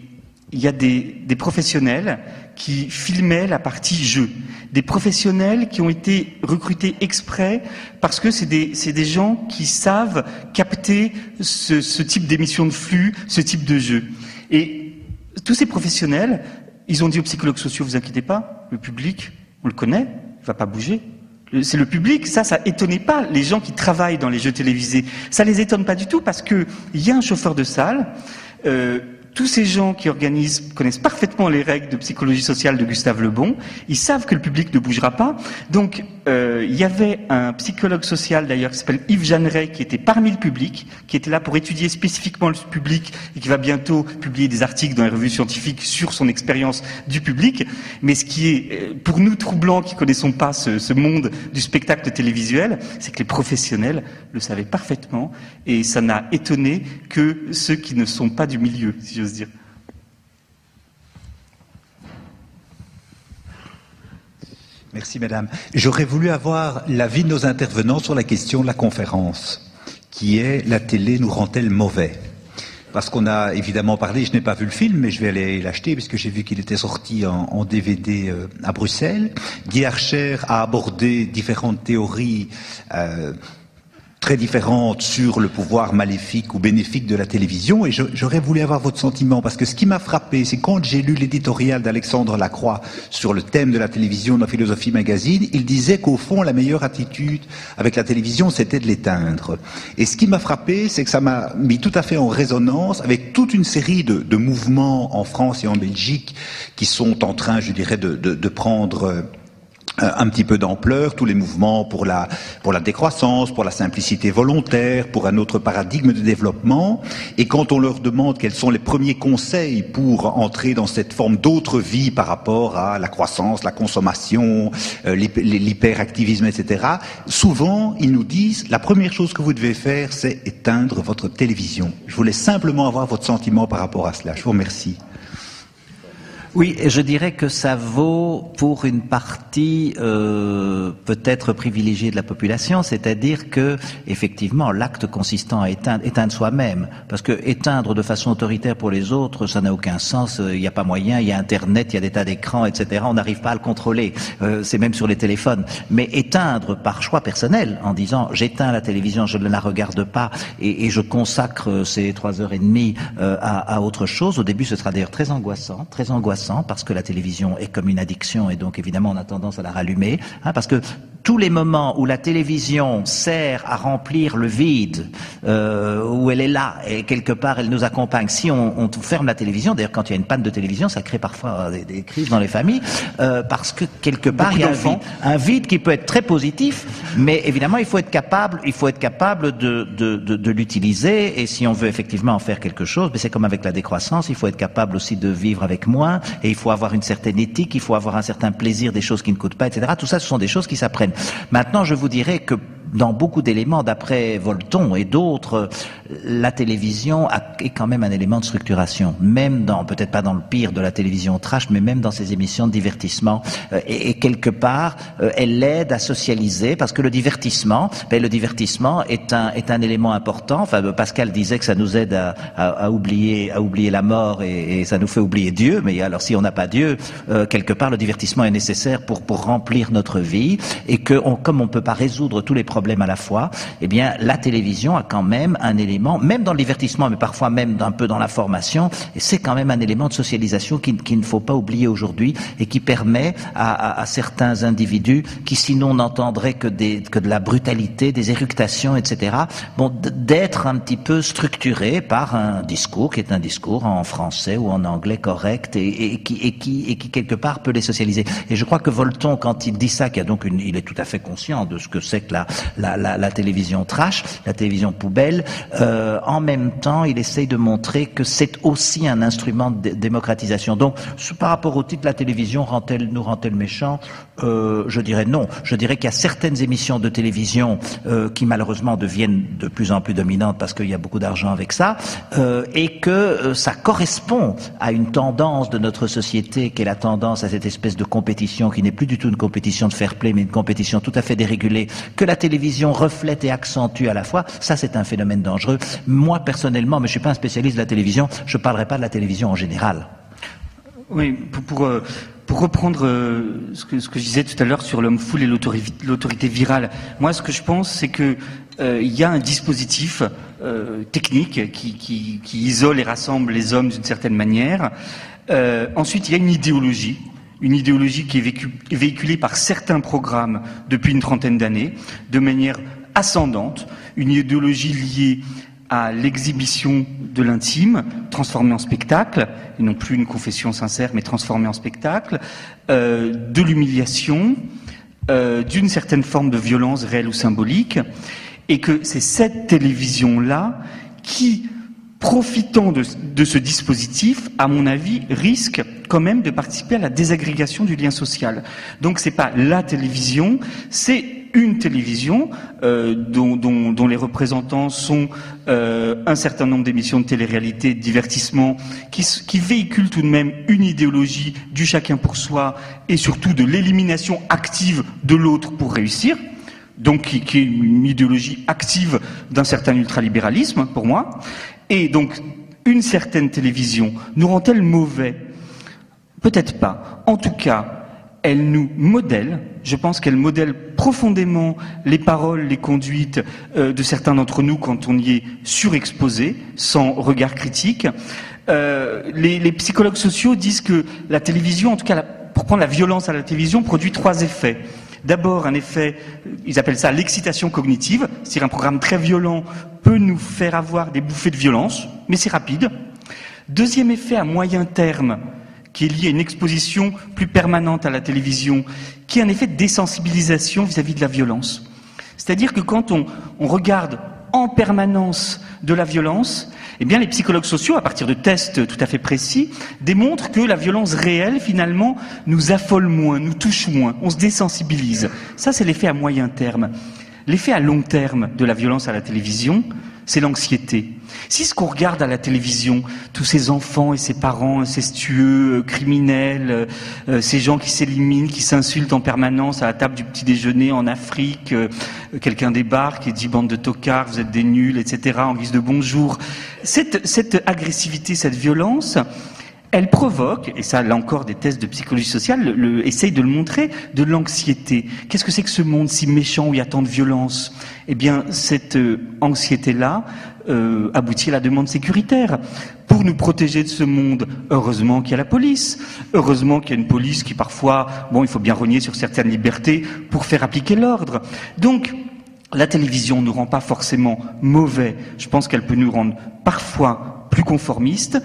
il y a des professionnels qui filmaient la partie jeu. Des professionnels qui ont été recrutés exprès parce que c'est des gens qui savent capter ce type d'émission de flux, ce type de jeu. Et tous ces professionnels, ils ont dit aux psychologues sociaux, vous inquiétez pas, le public, on le connaît, il va pas bouger. C'est le public, ça étonnait pas les gens qui travaillent dans les jeux télévisés. Ça les étonne pas du tout parce que il y a un chauffeur de salle, tous ces gens qui organisent connaissent parfaitement les règles de psychologie sociale de Gustave Le Bon. Ils savent que le public ne bougera pas. Donc, il y avait un psychologue social d'ailleurs qui s'appelle Yves Jeanneret qui était parmi le public, qui était là pour étudier spécifiquement le public et qui va bientôt publier des articles dans les revues scientifiques sur son expérience du public. Mais ce qui est pour nous troublant qui connaissons pas ce monde du spectacle télévisuel, c'est que les professionnels le savaient parfaitement et ça n'a étonné que ceux qui ne sont pas du milieu, si j'ose dire. Merci madame. J'aurais voulu avoir l'avis de nos intervenants sur la question de la conférence, qui est la télé nous rend-elle mauvais? Parce qu'on a évidemment parlé, je n'ai pas vu le film, mais je vais aller l'acheter puisque j'ai vu qu'il était sorti en DVD à Bruxelles. Guy Archer a abordé différentes théories très différentes sur le pouvoir maléfique ou bénéfique de la télévision, et j'aurais voulu avoir votre sentiment, parce que ce qui m'a frappé, c'est quand j'ai lu l'éditorial d'Alexandre Lacroix sur le thème de la télévision dans Philosophie Magazine, il disait qu'au fond, la meilleure attitude avec la télévision, c'était de l'éteindre. Et ce qui m'a frappé, c'est que ça m'a mis tout à fait en résonance avec toute une série de mouvements en France et en Belgique qui sont en train, je dirais, de prendre un petit peu d'ampleur, tous les mouvements pour la décroissance, pour la simplicité volontaire, pour un autre paradigme de développement. Et quand on leur demande quels sont les premiers conseils pour entrer dans cette forme d'autre vie par rapport à la croissance, la consommation, l'hyperactivisme, etc., souvent ils nous disent la première chose que vous devez faire, c'est éteindre votre télévision. Je voulais simplement avoir votre sentiment par rapport à cela. Je vous remercie. Oui, je dirais que ça vaut pour une partie peut-être privilégiée de la population, c'est-à-dire que effectivement l'acte consistant à éteindre soi-même, parce que éteindre de façon autoritaire pour les autres, ça n'a aucun sens. Il n'y a pas moyen, il y a Internet, il y a des tas d'écrans, etc. On n'arrive pas à le contrôler. C'est même sur les téléphones. Mais éteindre par choix personnel, en disant j'éteins la télévision, je ne la regarde pas et je consacre ces 3h30 à autre chose. Au début, ce sera d'ailleurs très angoissant. Parce que la télévision est comme une addiction et donc évidemment on a tendance à la rallumer, parce que tous les moments où la télévision sert à remplir le vide, où elle est là et quelque part elle nous accompagne, si on ferme la télévision, d'ailleurs quand il y a une panne de télévision ça crée parfois des crises dans les familles, parce que quelque part il y a un vide qui peut être très positif, mais évidemment il faut être capable de l'utiliser, et si on veut effectivement en faire quelque chose, mais c'est comme avec la décroissance, il faut être capable aussi de vivre avec moins, et il faut avoir une certaine éthique, il faut avoir un certain plaisir des choses qui ne coûtent pas, etc. Tout ça, ce sont des choses qui s'apprennent. Maintenant, je vous dirais que dans beaucoup d'éléments, d'après Volton et d'autres, la télévision est quand même un élément de structuration, même dans, peut-être pas dans le pire de la télévision trash, mais même dans ces émissions de divertissement. Et quelque part, elle l'aide à socialiser, parce que le divertissement est un élément important. Enfin, Pascal disait que ça nous aide à oublier la mort et ça nous fait oublier Dieu. Mais alors, si on n'a pas Dieu, quelque part, le divertissement est nécessaire pour remplir notre vie, et que comme on peut pas résoudre tous les problèmes à la fois, eh bien la télévision a quand même un élément, même dans le divertissement, mais parfois même un peu dans la formation, et c'est quand même un élément de socialisation qu'il ne faut pas oublier aujourd'hui, et qui permet à certains individus qui sinon n'entendraient que de la brutalité, des éructations, etc., d'être un petit peu structurés par un discours qui est un discours en français ou en anglais correct, et qui quelque part peut les socialiser. Et je crois que Volton, quand il dit ça, il est tout à fait conscient de ce que c'est que la télévision trash, la télévision poubelle. En même temps, il essaye de montrer que c'est aussi un instrument de démocratisation. Donc, par rapport au titre, la télévision nous rend-elle méchants? Je dirais non. Je dirais qu'il y a certaines émissions de télévision qui malheureusement deviennent de plus en plus dominantes parce qu'il y a beaucoup d'argent avec ça, et que ça correspond à une tendance de notre société qui est la tendance à cette espèce de compétition qui n'est plus du tout une compétition de fair play mais une compétition tout à fait dérégulée que la télévision reflète et accentue à la fois. Ça, c'est un phénomène dangereux. Moi, personnellement, mais je suis pas un spécialiste de la télévision, je parlerai pas de la télévision en général. Oui, pour reprendre ce que je disais tout à l'heure sur l'homme foule et l'autorité virale, moi ce que je pense c'est que il y a un dispositif technique qui isole et rassemble les hommes d'une certaine manière. Ensuite, il y a une idéologie qui est véhiculée par certains programmes depuis une trentaine d'années, de manière ascendante, une idéologie liée à l'exhibition de l'intime, transformée en spectacle, et non plus une confession sincère, mais transformée en spectacle, de l'humiliation, d'une certaine forme de violence réelle ou symbolique, et que c'est cette télévision-là qui, profitant de ce dispositif, à mon avis, risque quand même de participer à la désagrégation du lien social. Donc c'est pas la télévision, c'est une télévision dont les représentants sont un certain nombre d'émissions de télé-réalité, de divertissement, qui véhiculent tout de même une idéologie du chacun pour soi et surtout de l'élimination active de l'autre pour réussir. Donc qui est une idéologie active d'un certain ultralibéralisme, pour moi. Et donc, une certaine télévision nous rend-elle mauvais? Peut-être pas. En tout cas, elle nous modèle. Je pense qu'elle modèle profondément les paroles, les conduites de certains d'entre nous quand on y est surexposé, sans regard critique. Les psychologues sociaux disent que la télévision, en tout cas pour prendre la violence à la télévision, produit 3 effets. D'abord, un effet, ils appellent ça l'excitation cognitive, c'est-à-dire un programme très violent peut nous faire avoir des bouffées de violence, mais c'est rapide. Deuxième effet à moyen terme, qui est lié à une exposition plus permanente à la télévision, qui est un effet de désensibilisation vis-à-vis de la violence. C'est-à-dire que quand on regarde en permanence de la violence, eh bien les psychologues sociaux, à partir de tests tout à fait précis, démontrent que la violence réelle, finalement, nous affole moins, nous touche moins, on se désensibilise. Ça, c'est l'effet à moyen terme. L'effet à long terme de la violence à la télévision, c'est l'anxiété. Si ce qu'on regarde à la télévision, tous ces enfants et ces parents incestueux, criminels, ces gens qui s'éliminent, qui s'insultent en permanence à la table du petit déjeuner en Afrique, quelqu'un débarque et dit bande de tocards, vous êtes des nuls, etc., en guise de bonjour. Cette agressivité, cette violence, elle provoque, et ça là encore des tests de psychologie sociale essayent de le montrer, de l'anxiété. Qu'est-ce que c'est que ce monde si méchant où il y a tant de violence? Eh bien, cette anxiété-là aboutit à la demande sécuritaire. Pour nous protéger de ce monde, heureusement qu'il y a la police, heureusement qu'il y a une police qui parfois, bon, il faut bien rogner sur certaines libertés pour faire appliquer l'ordre. Donc, la télévision ne nous rend pas forcément mauvais. Je pense qu'elle peut nous rendre parfois plus conformistes,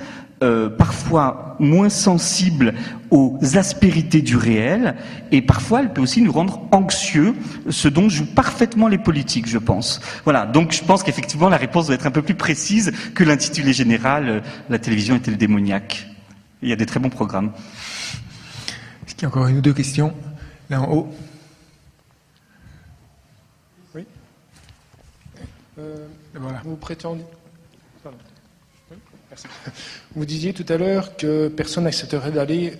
parfois moins sensibles aux aspérités du réel, et parfois elle peut aussi nous rendre anxieux, ce dont jouent parfaitement les politiques, je pense. Voilà, donc je pense qu'effectivement la réponse doit être un peu plus précise que l'intitulé général, la télévision est-elle démoniaque? Il y a des très bons programmes. Est-ce qu'il y a encore une ou deux questions? Là en haut. Oui. Voilà. Vous prétendez... Pardon. Oui, merci. Vous disiez tout à l'heure que personne n'accepterait d'aller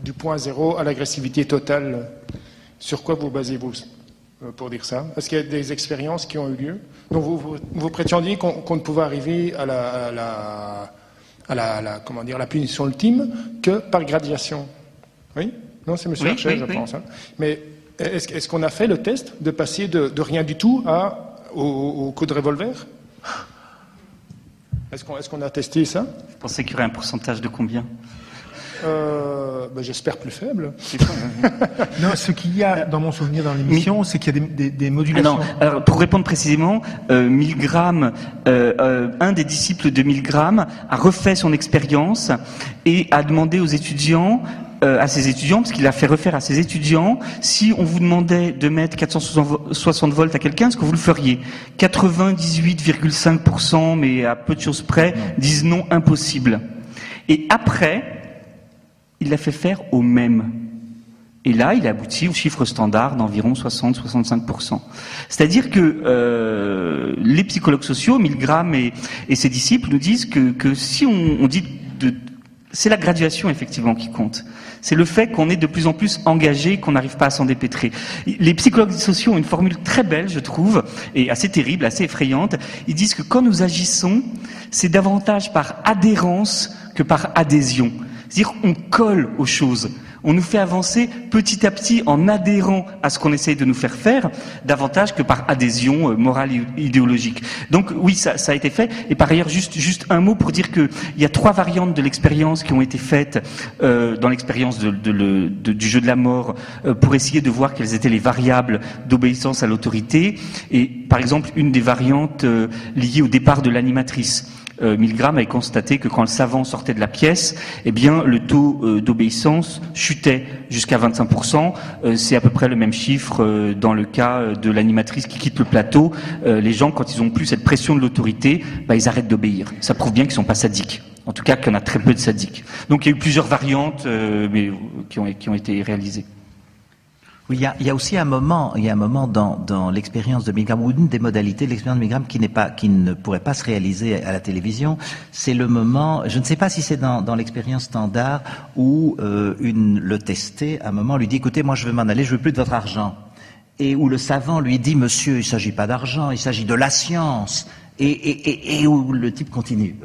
du point zéro à l'agressivité totale. Sur quoi vous basez-vous pour dire ça? Est-ce qu'il y a des expériences qui ont eu lieu? Donc vous prétendiez qu'on ne pouvait arriver à la punition ultime que par gradation. Oui? Non, c'est M. Archer, oui, je pense. Hein. Mais est-ce qu'on a fait le test de passer de rien du tout au coup de revolver? Est-ce qu'on a testé ça? Vous pensez qu'il y aurait un pourcentage de combien? J'espère plus faible. Non, ce qu'il y a dans mon souvenir dans l'émission, c'est qu'il y a des modulations. Non, alors pour répondre précisément, Milgram, un des disciples de Milgram a refait son expérience et a demandé aux étudiants à ses étudiants, parce qu'il a fait refaire à ses étudiants, si on vous demandait de mettre 460 volts à quelqu'un, est-ce que vous le feriez? 98,5%, mais à peu de choses près, disent non, impossible. Et après, il l'a fait faire au même. Et là, il aboutit au chiffre standard d'environ 60-65%. C'est-à-dire que les psychologues sociaux, Milgram et ses disciples, nous disent que si on dit c'est la graduation effectivement qui compte. C'est le fait qu'on est de plus en plus engagé, qu'on n'arrive pas à s'en dépêtrer. Les psychologues sociaux ont une formule très belle, je trouve, et assez terrible, assez effrayante. Ils disent que quand nous agissons, c'est davantage par adhérence que par adhésion. C'est-à-dire on colle aux choses. On nous fait avancer petit à petit en adhérant à ce qu'on essaye de nous faire faire, davantage que par adhésion morale et idéologique. Donc oui, ça a été fait. Et par ailleurs, juste un mot pour dire qu'il y a 3 variantes de l'expérience qui ont été faites dans l'expérience du jeu de la mort pour essayer de voir quelles étaient les variables d'obéissance à l'autorité. Et par exemple, une des variantes liées au départ de l'animatrice. Milgram avait constaté que quand le savant sortait de la pièce, eh bien, le taux d'obéissance chutait jusqu'à 25%. C'est à peu près le même chiffre dans le cas de l'animatrice qui quitte le plateau. Les gens, quand ils ont plus cette pression de l'autorité, ils arrêtent d'obéir. Ça prouve bien qu'ils sont pas sadiques. En tout cas, qu'il y en a très peu de sadiques. Donc, il y a eu plusieurs variantes, mais qui ont été réalisées. Oui, il y a aussi un moment dans l'expérience de Milgram, ou une des modalités de l'expérience de Milgram qui ne pourrait pas se réaliser à la télévision, c'est le moment, je ne sais pas si c'est dans l'expérience standard, où le testé, à un moment, lui dit, écoutez, moi je veux m'en aller, je veux plus de votre argent. Et où le savant lui dit, monsieur, il s'agit pas d'argent, il s'agit de la science. Et où le type continue.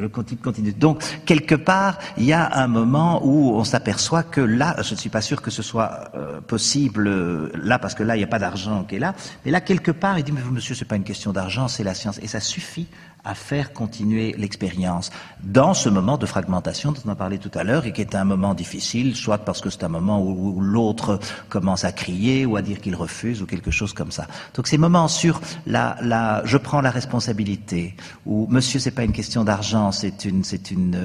Donc, quelque part, il y a un moment où on s'aperçoit que là, je ne suis pas sûr que ce soit possible là, parce que là, il n'y a pas d'argent qui est là. Mais là, quelque part, il dit, mais vous, monsieur, c'est pas une question d'argent, c'est la science. Et ça suffit à faire continuer l'expérience dans ce moment de fragmentation dont on a parlé tout à l'heure et qui est un moment difficile, soit parce que c'est un moment où l'autre commence à crier ou à dire qu'il refuse ou quelque chose comme ça. Donc ces moments sur je prends la responsabilité, ou monsieur, c'est pas une question d'argent, c'est une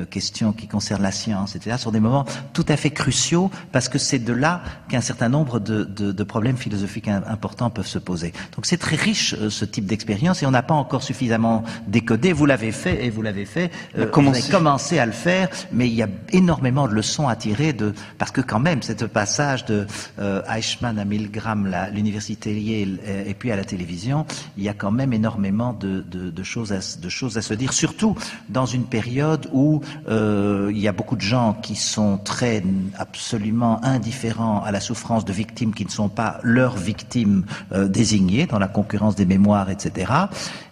question qui concerne la science, etc., sont des moments tout à fait cruciaux parce que c'est de là qu'un certain nombre de problèmes philosophiques importants peuvent se poser. Donc c'est très riche ce type d'expérience et on n'a pas encore suffisamment décodé. Vous l'avez fait, vous avez commencé à le faire, mais il y a énormément de leçons à tirer parce que quand même, ce passage de Eichmann à Milgram, l'université Yale, et puis à la télévision, il y a quand même énormément de choses à se dire, surtout dans une période où il y a beaucoup de gens qui sont absolument indifférents à la souffrance de victimes qui ne sont pas leurs victimes désignées dans la concurrence des mémoires, etc.,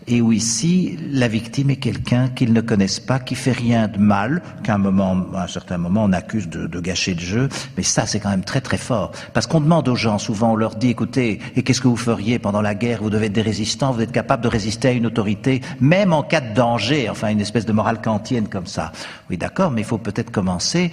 et où ici, la victime est quelqu'un qu'ils ne connaissent pas, qui fait rien de mal, à un certain moment, on accuse de gâcher le jeu, mais ça, c'est quand même très très fort. Parce qu'on demande aux gens, souvent, on leur dit, écoutez, et qu'est-ce que vous feriez pendant la guerre? Vous devez être des résistants, vous êtes capable de résister à une autorité, même en cas de danger, enfin, une espèce de morale kantienne comme ça. Oui, d'accord, mais il faut peut-être commencer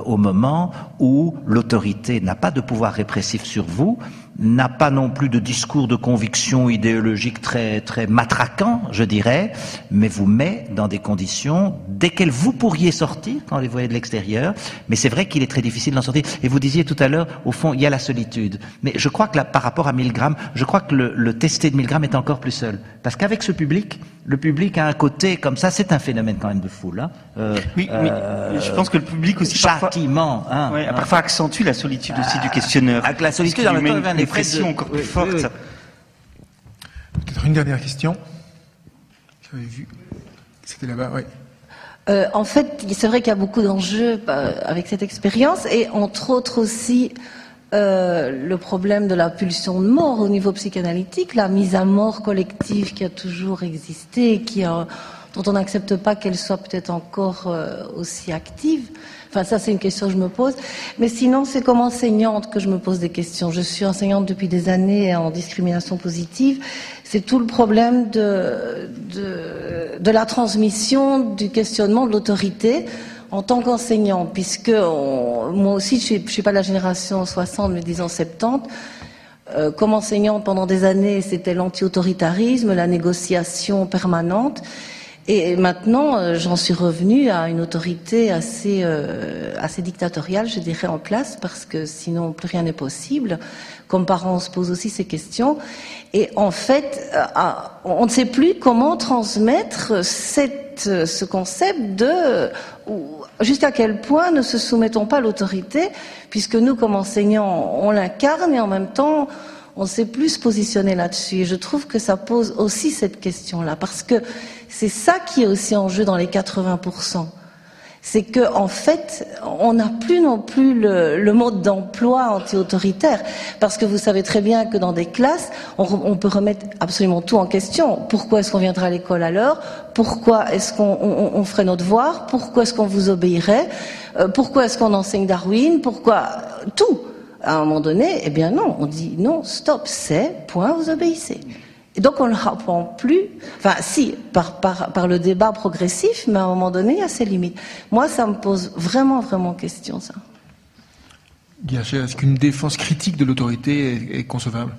au moment où l'autorité n'a pas de pouvoir répressif sur vous, n'a pas non plus de discours de conviction idéologique très très matraquant, je dirais, mais vous met dans des conditions desquelles vous pourriez sortir quand les voyez de l'extérieur, mais c'est vrai qu'il est très difficile d'en sortir. Et vous disiez tout à l'heure, au fond, il y a la solitude. Mais je crois que là, par rapport à Milgram, je crois que le testé de Milgram est encore plus seul. Parce qu'avec ce public, le public a un côté comme ça, c'est un phénomène quand même de foule. Hein. Oui, mais je pense que le public aussi châtiment, parfois accentue la solitude aussi du questionneur. Avec la solitude, en même temps, une pression encore plus forte. Oui. Peut-être une dernière question. J'avais vu. C'était là-bas, oui. En fait, c'est vrai qu'il y a beaucoup d'enjeux avec cette expérience et entre autres aussi le problème de la pulsion de mort au niveau psychanalytique, la mise à mort collective qui a toujours existé, dont on n'accepte pas qu'elle soit peut-être encore aussi active. Enfin, ça, c'est une question que je me pose. Mais sinon, c'est comme enseignante que je me pose des questions. Je suis enseignante depuis des années en discrimination positive. C'est tout le problème de la transmission, du questionnement de l'autorité en tant qu'enseignante, puisque moi aussi, je suis pas de la génération 60, mais disons 70. Comme enseignante pendant des années, c'était l'anti-autoritarisme, la négociation permanente. Et maintenant, j'en suis revenue à une autorité assez dictatoriale, je dirais, en classe, parce que sinon plus rien n'est possible. Comme parents, on se pose aussi ces questions. Et en fait, on ne sait plus comment transmettre ce concept de jusqu'à quel point ne se soumettons pas à l'autorité, puisque nous, comme enseignants, on l'incarne et en même temps, on ne sait plus se positionner là-dessus. Et je trouve que ça pose aussi cette question-là, parce que c'est ça qui est aussi en jeu dans les 80%. C'est que, en fait, on n'a plus non plus le mode d'emploi anti-autoritaire. Parce que vous savez très bien que dans des classes, on peut remettre absolument tout en question. Pourquoi est-ce qu'on viendrait à l'école à l'heure? Pourquoi est-ce qu'on ferait nos devoirs? Pourquoi est-ce qu'on vous obéirait? Pourquoi est-ce qu'on enseigne Darwin? Pourquoi? Tout. À un moment donné, eh bien non, on dit non, stop, c'est, point, vous obéissez. Et donc on ne rapprend plus, enfin si, par le débat progressif, mais à un moment donné, il y a ses limites. Moi, ça me pose vraiment, vraiment question, ça. Guercher, est-ce qu'une défense critique de l'autorité est concevable?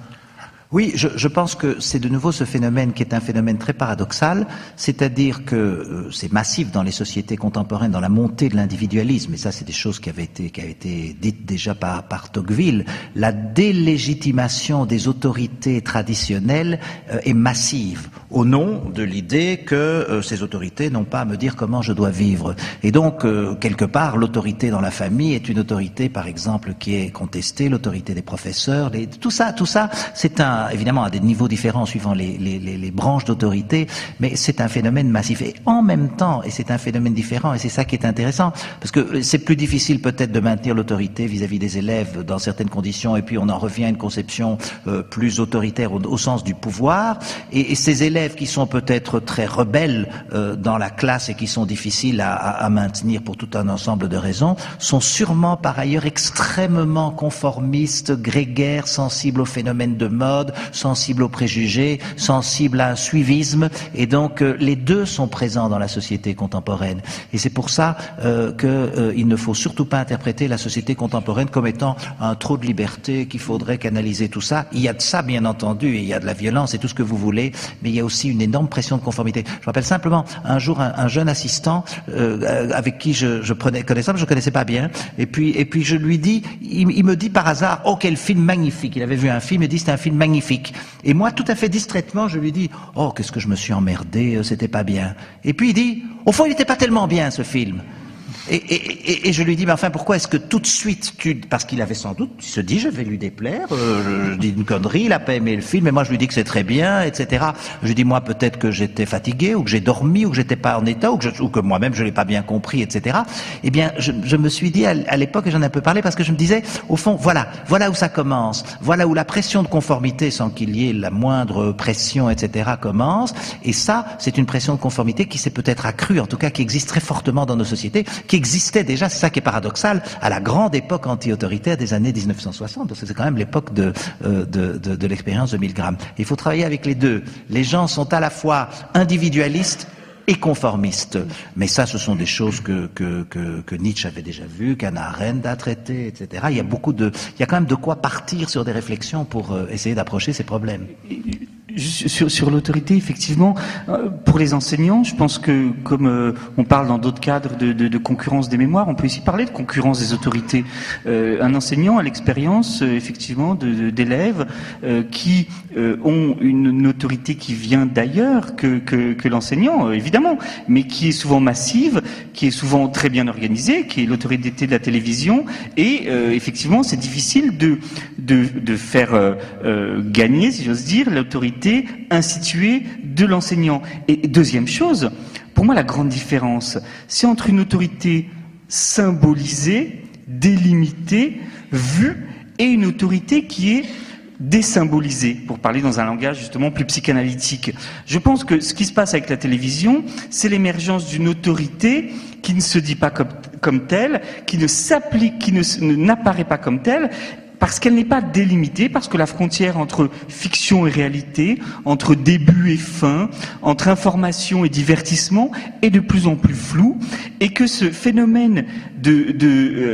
Oui, je pense que c'est de nouveau ce phénomène qui est un phénomène très paradoxal, c'est-à-dire que c'est massif dans les sociétés contemporaines, dans la montée de l'individualisme, et ça c'est des choses qui avaient été dites déjà par Tocqueville. La délégitimation des autorités traditionnelles est massive, au nom de l'idée que ces autorités n'ont pas à me dire comment je dois vivre. Et donc, quelque part, l'autorité dans la famille est une autorité, par exemple, qui est contestée, l'autorité des professeurs, tout ça, c'est évidemment à des niveaux différents suivant les branches d'autorité, mais c'est un phénomène massif. Et en même temps, et c'est un phénomène différent, et c'est ça qui est intéressant, parce que c'est plus difficile peut-être de maintenir l'autorité vis-à-vis des élèves dans certaines conditions, et puis on en revient à une conception plus autoritaire au sens du pouvoir, et ces élèves qui sont peut-être très rebelles dans la classe et qui sont difficiles à maintenir pour tout un ensemble de raisons, sont sûrement par ailleurs extrêmement conformistes, grégaires, sensibles aux phénomènes de mode, sensibles aux préjugés, sensibles à un suivisme, et donc les deux sont présents dans la société contemporaine. Et c'est pour ça qu'il ne faut surtout pas interpréter la société contemporaine comme étant un trop de liberté, qu'il faudrait canaliser tout ça. Il y a de ça, bien entendu, et il y a de la violence et tout ce que vous voulez, mais il y a aussi une énorme pression de conformité. Je rappelle simplement, un jour, un jeune assistant avec qui je prenais connaissance, je ne connaissais pas bien, et puis je lui dis, il me dit par hasard, oh quel film magnifique, il avait vu un film, il dit c'est un film magnifique. Et moi, tout à fait distraitement, je lui dis, oh qu'est-ce que je me suis emmerdé, c'était pas bien. Et puis il dit, au fond il n'était pas tellement bien ce film. Et je lui dis, mais enfin, pourquoi est-ce que tout de suite parce qu'il avait sans doute, il se dit, je vais lui déplaire, je dis une connerie, il a pas aimé le film, et moi je lui dis que c'est très bien, etc. Je lui dis, moi, peut-être que j'étais fatigué, ou que j'ai dormi, ou que j'étais pas en état, ou que moi-même je l'ai pas bien compris, etc. Eh bien, je me suis dit à l'époque, et j'en ai un peu parlé, parce que je me disais, au fond, voilà où ça commence, voilà où la pression de conformité, sans qu'il y ait la moindre pression, etc., commence, et ça, c'est une pression de conformité qui s'est peut-être accrue, en tout cas, qui existe très fortement dans nos sociétés, qui existait déjà, c'est ça qui est paradoxal, à la grande époque anti-autoritaire des années 1960, parce que c'est quand même l'époque de l'expérience de Milgram. Il faut travailler avec les deux. Les gens sont à la fois individualistes et conformistes. Mais ça, ce sont des choses que Nietzsche avait déjà vues, qu'Hannah Arendt a traitées, etc. Il y a quand même de quoi partir sur des réflexions pour essayer d'approcher ces problèmes. Sur l'autorité, effectivement, pour les enseignants, je pense que comme on parle dans d'autres cadres de concurrence des mémoires, on peut aussi parler de concurrence des autorités. Un enseignant a l'expérience, effectivement, d'élèves qui ont une autorité qui vient d'ailleurs que l'enseignant, évidemment, mais qui est souvent massive, qui est souvent très bien organisée, qui est l'autorité de la télévision, et effectivement, c'est difficile de faire gagner, si j'ose dire, l'autorité instituée de l'enseignant. Et deuxième chose, pour moi la grande différence, c'est entre une autorité symbolisée, délimitée, vue, et une autorité qui est désymbolisée, pour parler dans un langage justement plus psychanalytique. Je pense que ce qui se passe avec la télévision, c'est l'émergence d'une autorité qui ne se dit pas comme telle, qui ne s'applique, qui n'apparaît pas comme telle, parce qu'elle n'est pas délimitée, parce que la frontière entre fiction et réalité, entre début et fin, entre information et divertissement est de plus en plus floue, et que ce phénomène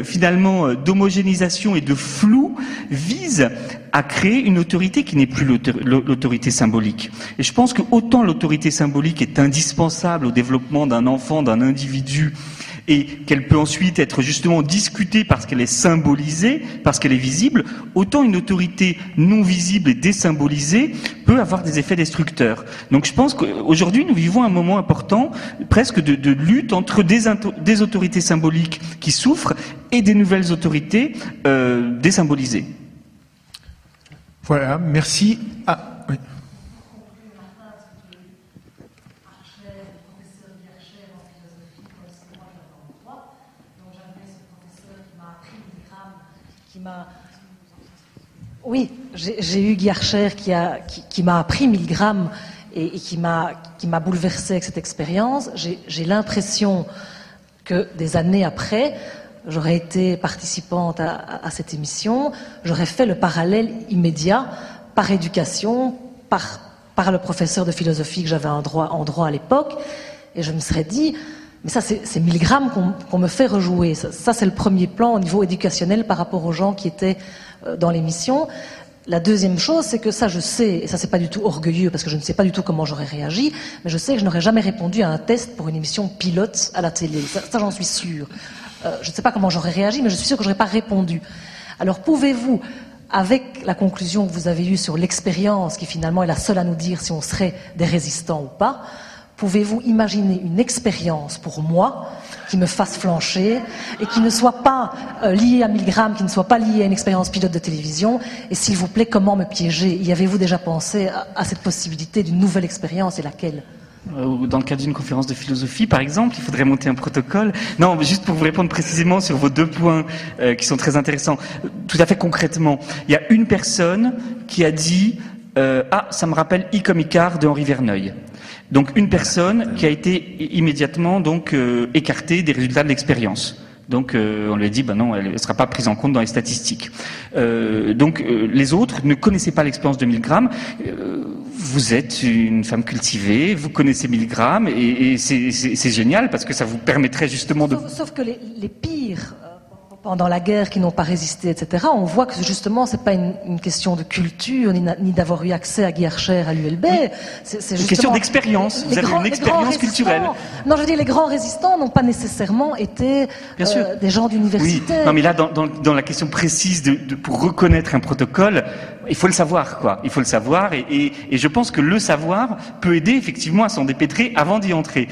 finalement d'homogénéisation et de flou vise à créer une autorité qui n'est plus l'autorité symbolique. Et je pense que autant l'autorité symbolique est indispensable au développement d'un enfant, d'un individu, et qu'elle peut ensuite être justement discutée parce qu'elle est symbolisée, parce qu'elle est visible, autant une autorité non visible et désymbolisée peut avoir des effets destructeurs. Donc je pense qu'aujourd'hui nous vivons un moment important, presque de lutte entre des autorités symboliques qui souffrent et des nouvelles autorités désymbolisées. Voilà, merci. Ah, oui. Oui, j'ai eu Guy Archer qui m'a appris 1000 grammes et qui m'a bouleversé avec cette expérience. J'ai l'impression que des années après, j'aurais été participante à cette émission, j'aurais fait le parallèle immédiat par éducation, par le professeur de philosophie que j'avais en droit à l'époque, et je me serais dit, mais ça c'est 1000 grammes qu'on me fait rejouer. Ça c'est le premier plan au niveau éducationnel par rapport aux gens qui étaient dans l'émission. La deuxième chose, c'est que ça je sais, et ça c'est pas du tout orgueilleux parce que je ne sais pas du tout comment j'aurais réagi, mais je sais que je n'aurais jamais répondu à un test pour une émission pilote à la télé. Ça j'en suis sûre. Je ne sais pas comment j'aurais réagi, mais je suis sûre que je n'aurais pas répondu. Alors pouvez-vous, avec la conclusion que vous avez eue sur l'expérience, qui finalement est la seule à nous dire si on serait des résistants ou pas, pouvez-vous imaginer une expérience pour moi qui me fasse flancher et qui ne soit pas liée à 1000 grammes, qui ne soit pas liée à une expérience pilote de télévision? Et s'il vous plaît, comment me piéger? Y avez-vous déjà pensé à cette possibilité d'une nouvelle expérience, et laquelle? Dans le cadre d'une conférence de philosophie, par exemple, il faudrait monter un protocole. Non, juste pour vous répondre précisément sur vos deux points qui sont très intéressants. Tout à fait concrètement, il y a une personne qui a dit ça me rappelle I comme Icare de Henri Verneuil. Donc une personne qui a été immédiatement donc écartée des résultats de l'expérience. Donc on lui a dit non, elle ne sera pas prise en compte dans les statistiques. Les autres ne connaissaient pas l'expérience de 1000 grammes. Vous êtes une femme cultivée, vous connaissez 1000 grammes et c'est génial parce que ça vous permettrait justement de... Sauf que les pires pendant la guerre qui n'ont pas résisté, etc., on voit que justement c'est pas une question de culture ni d'avoir eu accès à Guy Archer, à l'ULB. Oui. C'est une question d'expérience. Vous avez une expérience culturelle. Non, je veux dire, les grands résistants n'ont pas nécessairement été des gens d'université. Oui. Non, mais là, dans la question précise pour reconnaître un protocole, il faut le savoir, quoi. Il faut le savoir, et je pense que le savoir peut aider effectivement à s'en dépêtrer avant d'y entrer.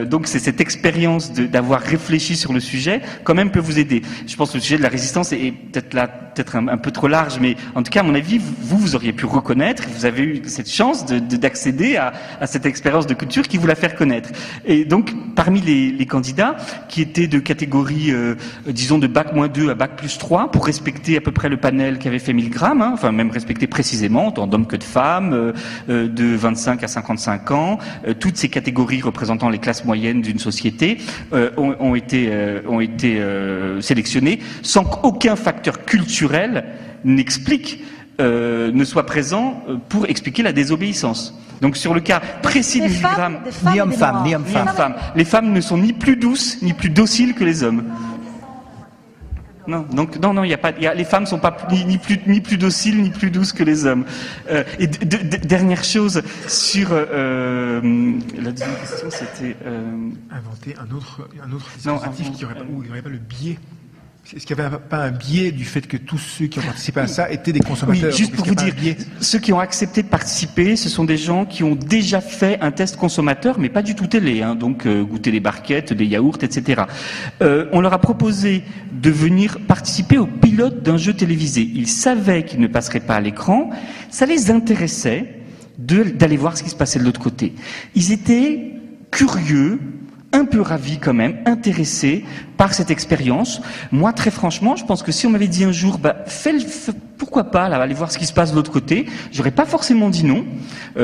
Donc c'est cette expérience d'avoir réfléchi sur le sujet, quand même, peut vous aider. Je pense que le sujet de la résistance est peut-être un peu trop large, mais en tout cas, à mon avis, vous auriez pu reconnaître, vous avez eu cette chance d'accéder à cette expérience de culture qui vous l'a fait reconnaître. Et donc, parmi les candidats qui étaient de catégorie, disons, de bac -2 à bac +3, pour respecter à peu près le panel qui avait fait 1000 grammes, enfin même respecter précisément, tant d'hommes que de femmes, de 25 à 55 ans, toutes ces catégories représentant les classes moyennes d'une société ont été sélectionnés sans qu'aucun facteur culturel ne soit présent pour expliquer la désobéissance. Donc sur le cas précis de 1000 grammes, ni homme-femme, ni homme-femme. Les femmes ne sont ni plus douces ni plus dociles que les hommes. Non, donc non, les femmes sont pas ni plus dociles ni plus douces que les hommes. Et dernière chose sur la deuxième question, c'était inventer un autre dispositif où il n'y aurait pas le biais. Est-ce qu'il n'y avait pas un biais du fait que tous ceux qui ont participé à ça étaient des consommateurs? Oui, juste pour vous dire, ceux qui ont accepté de participer, ce sont des gens qui ont déjà fait un test consommateur, mais pas du tout télé, donc goûter des barquettes, des yaourts, etc. On leur a proposé de venir participer au pilote d'un jeu télévisé. Ils savaient qu'ils ne passeraient pas à l'écran, ça les intéressait d'aller voir ce qui se passait de l'autre côté. Ils étaient curieux, un peu ravis quand même, intéressés par cette expérience. Moi, très franchement, je pense que si on m'avait dit un jour, pourquoi pas, là, aller voir ce qui se passe de l'autre côté, j'aurais pas forcément dit non,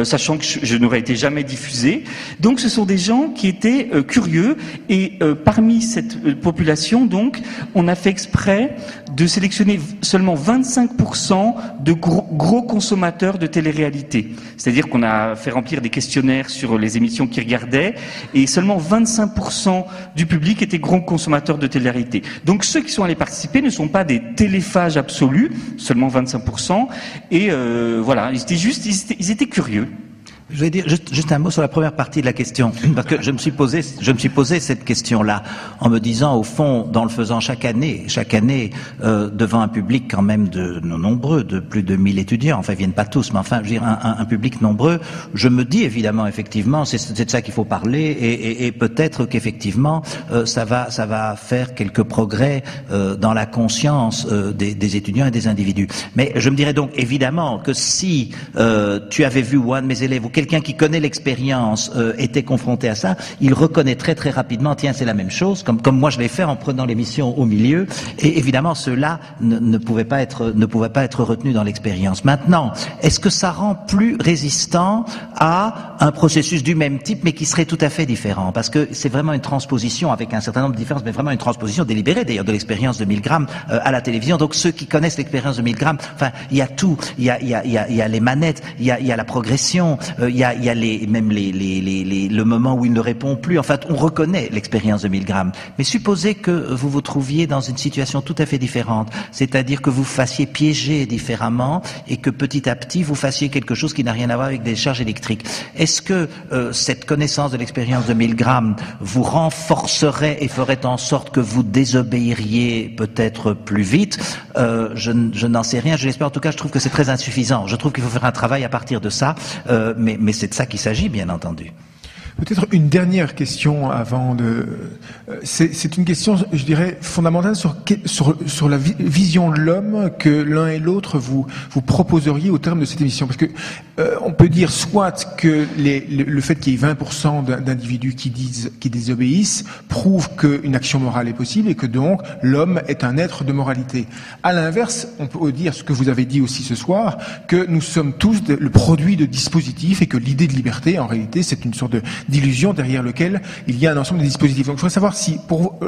sachant que je n'aurais été jamais diffusé. Donc, ce sont des gens qui étaient curieux, et parmi cette population, donc, on a fait exprès de sélectionner seulement 25% de gros consommateurs de télé-réalité. C'est-à-dire qu'on a fait remplir des questionnaires sur les émissions qu'ils regardaient, et seulement 25% du public étaient gros consommateurs de télé-réalité. Donc ceux qui sont allés participer ne sont pas des téléphages absolus, seulement 25%, et voilà, ils étaient curieux. Je vais dire juste un mot sur la première partie de la question, parce que je me suis posé cette question-là en me disant, au fond, dans le faisant chaque année, devant un public quand même de nombreux, de plus de 1000 étudiants, enfin ils viennent pas tous, mais enfin, je veux dire un public nombreux, je me dis évidemment, effectivement, c'est de ça qu'il faut parler, et peut-être qu'effectivement, ça va faire quelques progrès dans la conscience des étudiants et des individus. Mais je me dirais donc évidemment que si tu avais vu un de mes élèves ou quelqu'un qui connaît l'expérience était confronté à ça, il reconnaîtrait très rapidement, tiens, c'est la même chose, comme moi je l'ai fait en prenant l'émission au milieu, et évidemment ceux-là ne pouvaient pas être retenus dans l'expérience. Maintenant, est-ce que ça rend plus résistant à un processus du même type, mais qui serait tout à fait différent? Parce que c'est vraiment une transposition avec un certain nombre de différences, mais vraiment une transposition délibérée d'ailleurs de l'expérience de Milgram à la télévision. Donc ceux qui connaissent l'expérience de Milgram, enfin, il y a tout, il y a les manettes, il y a la progression, il y a le moment où il ne répond plus. En fait, on reconnaît l'expérience de Milgram. Mais supposez que vous vous trouviez dans une situation tout à fait différente, c'est-à-dire que vous fassiez piéger différemment et que petit à petit vous fassiez quelque chose qui n'a rien à voir avec des charges électriques. Est-ce que cette connaissance de l'expérience de Milgram vous renforcerait et ferait en sorte que vous désobéiriez peut-être plus vite? Je n'en sais rien. Je l'espère. En tout cas, je trouve que c'est très insuffisant. Je trouve qu'il faut faire un travail à partir de ça. Mais c'est de ça qu'il s'agit, bien entendu. Peut-être une dernière question avant de... C'est une question, je dirais, fondamentale sur la vision de l'homme que l'un et l'autre vous proposeriez au terme de cette émission. Parce que on peut dire soit que le fait qu'il y ait 20% d'individus qui désobéissent prouve qu'une action morale est possible et que donc l'homme est un être de moralité. À l'inverse, on peut dire ce que vous avez dit aussi ce soir, que nous sommes tous le produit de dispositifs et que l'idée de liberté, en réalité, c'est une sorte d'illusion derrière lequel il y a un ensemble de dispositifs. Donc il faudrait savoir si, pour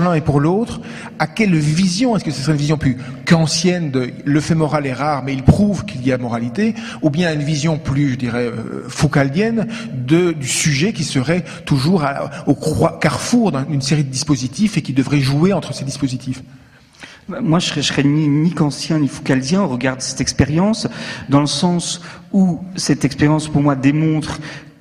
l'un et pour l'autre, à quelle vision, est-ce que ce serait une vision plus kantienne de le fait moral est rare, mais il prouve qu'il y a moralité, ou bien une vision plus, je dirais, foucaldienne du sujet qui serait toujours au carrefour d'une série de dispositifs et qui devrait jouer entre ces dispositifs? Moi, je serais ni kantien ni foucaldien au regard de cette expérience, dans le sens où cette expérience, pour moi, démontre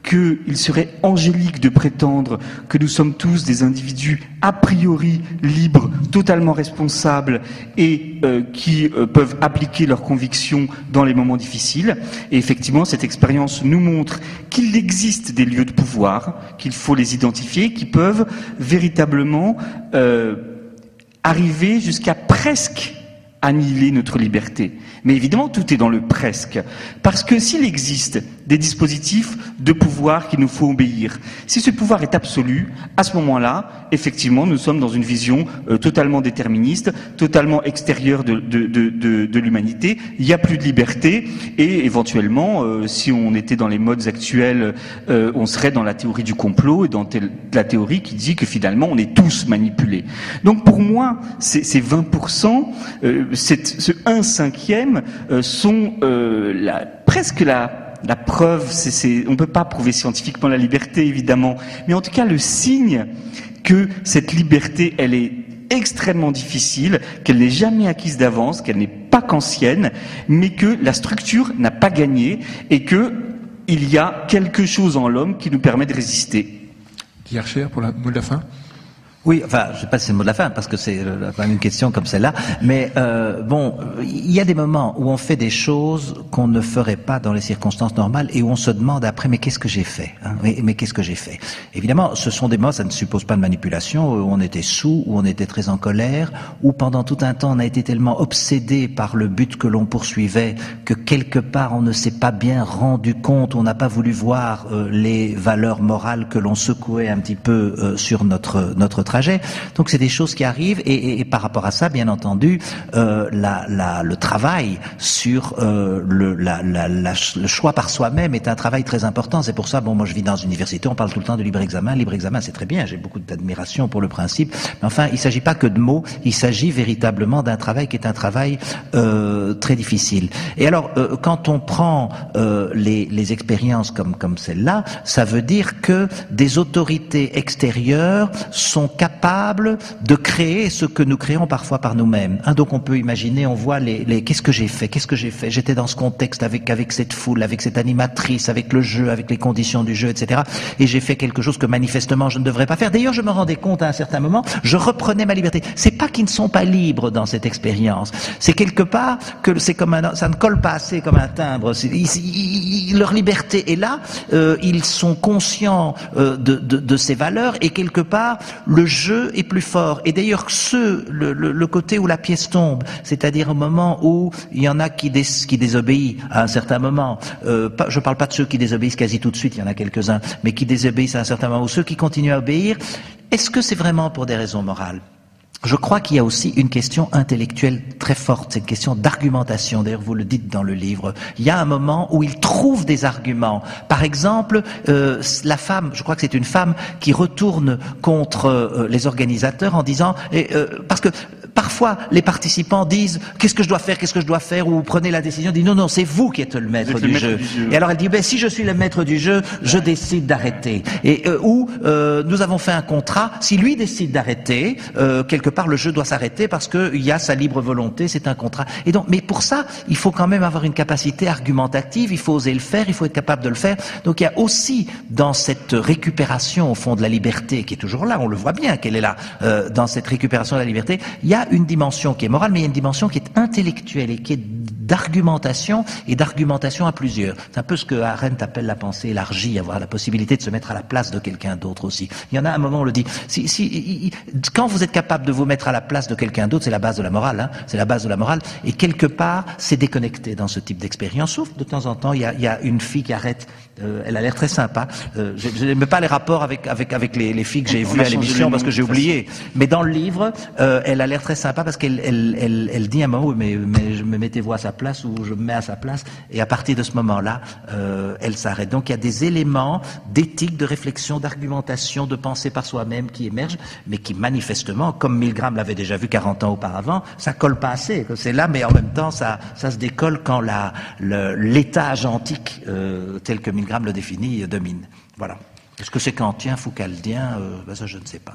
qu'il serait angélique de prétendre que nous sommes tous des individus a priori libres, totalement responsables et qui peuvent appliquer leurs convictions dans les moments difficiles. Et effectivement, cette expérience nous montre qu'il existe des lieux de pouvoir, qu'il faut les identifier, qui peuvent véritablement arriver jusqu'à presque annihiler notre liberté. Mais évidemment, tout est dans le presque. Parce que s'il existe des dispositifs de pouvoir qu'il nous faut obéir, si ce pouvoir est absolu, à ce moment-là, effectivement, nous sommes dans une vision totalement déterministe, totalement extérieure de l'humanité. Il n'y a plus de liberté et éventuellement, si on était dans les modes actuels, on serait dans la théorie du complot et dans la théorie qui dit que finalement, on est tous manipulés. Donc pour moi, ces 20%, ce 1/5 sont presque la preuve, on ne peut pas prouver scientifiquement la liberté, évidemment, mais en tout cas le signe que cette liberté, elle est extrêmement difficile, qu'elle n'est jamais acquise d'avance, qu'elle n'est pas kantienne, mais que la structure n'a pas gagné et que il y a quelque chose en l'homme qui nous permet de résister. Guy Archer, pour le mot de la fin. Oui, enfin, je ne sais pas si c'est le mot de la fin, parce que c'est quand même une question comme celle-là. Mais bon, il y a des moments où on fait des choses qu'on ne ferait pas dans les circonstances normales et où on se demande après, mais qu'est-ce que j'ai fait, hein, mais qu'est-ce que j'ai fait? Évidemment, ce sont des moments, ça ne suppose pas de manipulation, où on était sous, où on était très en colère, où pendant tout un temps on a été tellement obsédé par le but que l'on poursuivait que quelque part on ne s'est pas bien rendu compte, on n'a pas voulu voir les valeurs morales que l'on secouait un petit peu sur notre trajet. Donc c'est des choses qui arrivent et par rapport à ça, bien entendu, le travail sur le choix par soi-même est un travail très important. C'est pour ça, bon, moi je vis dans une université, on parle tout le temps de libre examen. Libre examen, c'est très bien, j'ai beaucoup d'admiration pour le principe. Mais enfin, il ne s'agit pas que de mots, il s'agit véritablement d'un travail qui est un travail très difficile. Et alors, quand on prend les expériences comme celle-là, ça veut dire que des autorités extérieures sont capables de créer ce que nous créons parfois par nous-mêmes. Donc on peut imaginer, on voit qu'est-ce que j'ai fait, j'étais dans ce contexte avec cette foule, avec cette animatrice, avec le jeu, avec les conditions du jeu, etc. Et j'ai fait quelque chose que manifestement je ne devrais pas faire. D'ailleurs, je me rendais compte à un certain moment, je reprenais ma liberté. C'est pas qu'ils ne sont pas libres dans cette expérience, c'est quelque part que c'est comme ça ne colle pas assez comme un timbre. Leur liberté est là, ils sont conscients de ces valeurs et quelque part le jeu est plus fort. Et d'ailleurs le côté où la pièce tombe, c'est-à-dire au moment où il y en a qui désobéissent à un certain moment, je parle pas de ceux qui désobéissent quasi tout de suite, il y en a quelques-uns, mais qui désobéissent à un certain moment, ou ceux qui continuent à obéir, est-ce que c'est vraiment pour des raisons morales ? Je crois qu'il y a aussi une question intellectuelle très forte, c'est une question d'argumentation. D'ailleurs, vous le dites dans le livre. Il y a un moment où il trouve des arguments. Par exemple, la femme, je crois que c'est une femme qui retourne contre les organisateurs en disant, parce que parfois les participants disent qu'est-ce que je dois faire, ou prenez la décision, dit non, c'est vous qui êtes le maître du jeu. Et alors elle dit si je suis le maître du jeu, je décide d'arrêter. Et nous avons fait un contrat, si lui décide d'arrêter, quelque part le jeu doit s'arrêter parce que il y a sa libre volonté, c'est un contrat. Et donc, mais pour ça, il faut quand même avoir une capacité argumentative, il faut oser le faire, il faut être capable de le faire. Donc il y a aussi dans cette récupération au fond de la liberté qui est toujours là, on le voit bien qu'elle est là, dans cette récupération de la liberté, il y a une dimension qui est morale, mais il y a une dimension qui est intellectuelle et qui est d'argumentation et d'argumentation à plusieurs. C'est un peu ce que Arendt appelle la pensée élargie, avoir la possibilité de se mettre à la place de quelqu'un d'autre aussi. Il y en a un moment, on le dit, quand vous êtes capable de vous mettre à la place de quelqu'un d'autre, c'est la base de la morale, hein, c'est la base de la morale, et quelque part, c'est déconnecté dans ce type d'expérience, sauf de temps en temps, il y a une fille qui arrête, elle a l'air très sympa, je n'aime pas les rapports avec les filles que j'ai vues à l'émission parce que j'ai oublié, mais dans le livre, elle a l'air très sympa parce qu'elle dit un moment, mais mettez-vous à sa place ou je me mets à sa place, et à partir de ce moment-là, elle s'arrête. Donc il y a des éléments d'éthique, de réflexion, d'argumentation, de pensée par soi-même qui émergent, mais qui manifestement, comme Milgram l'avait déjà vu 40 ans auparavant, ça colle pas assez. C'est là, mais en même temps, ça se décolle quand l'étage antique, tel que Milgram le définit, domine. Voilà. Est-ce que c'est kantien, foucaldien? Ça, je ne sais pas.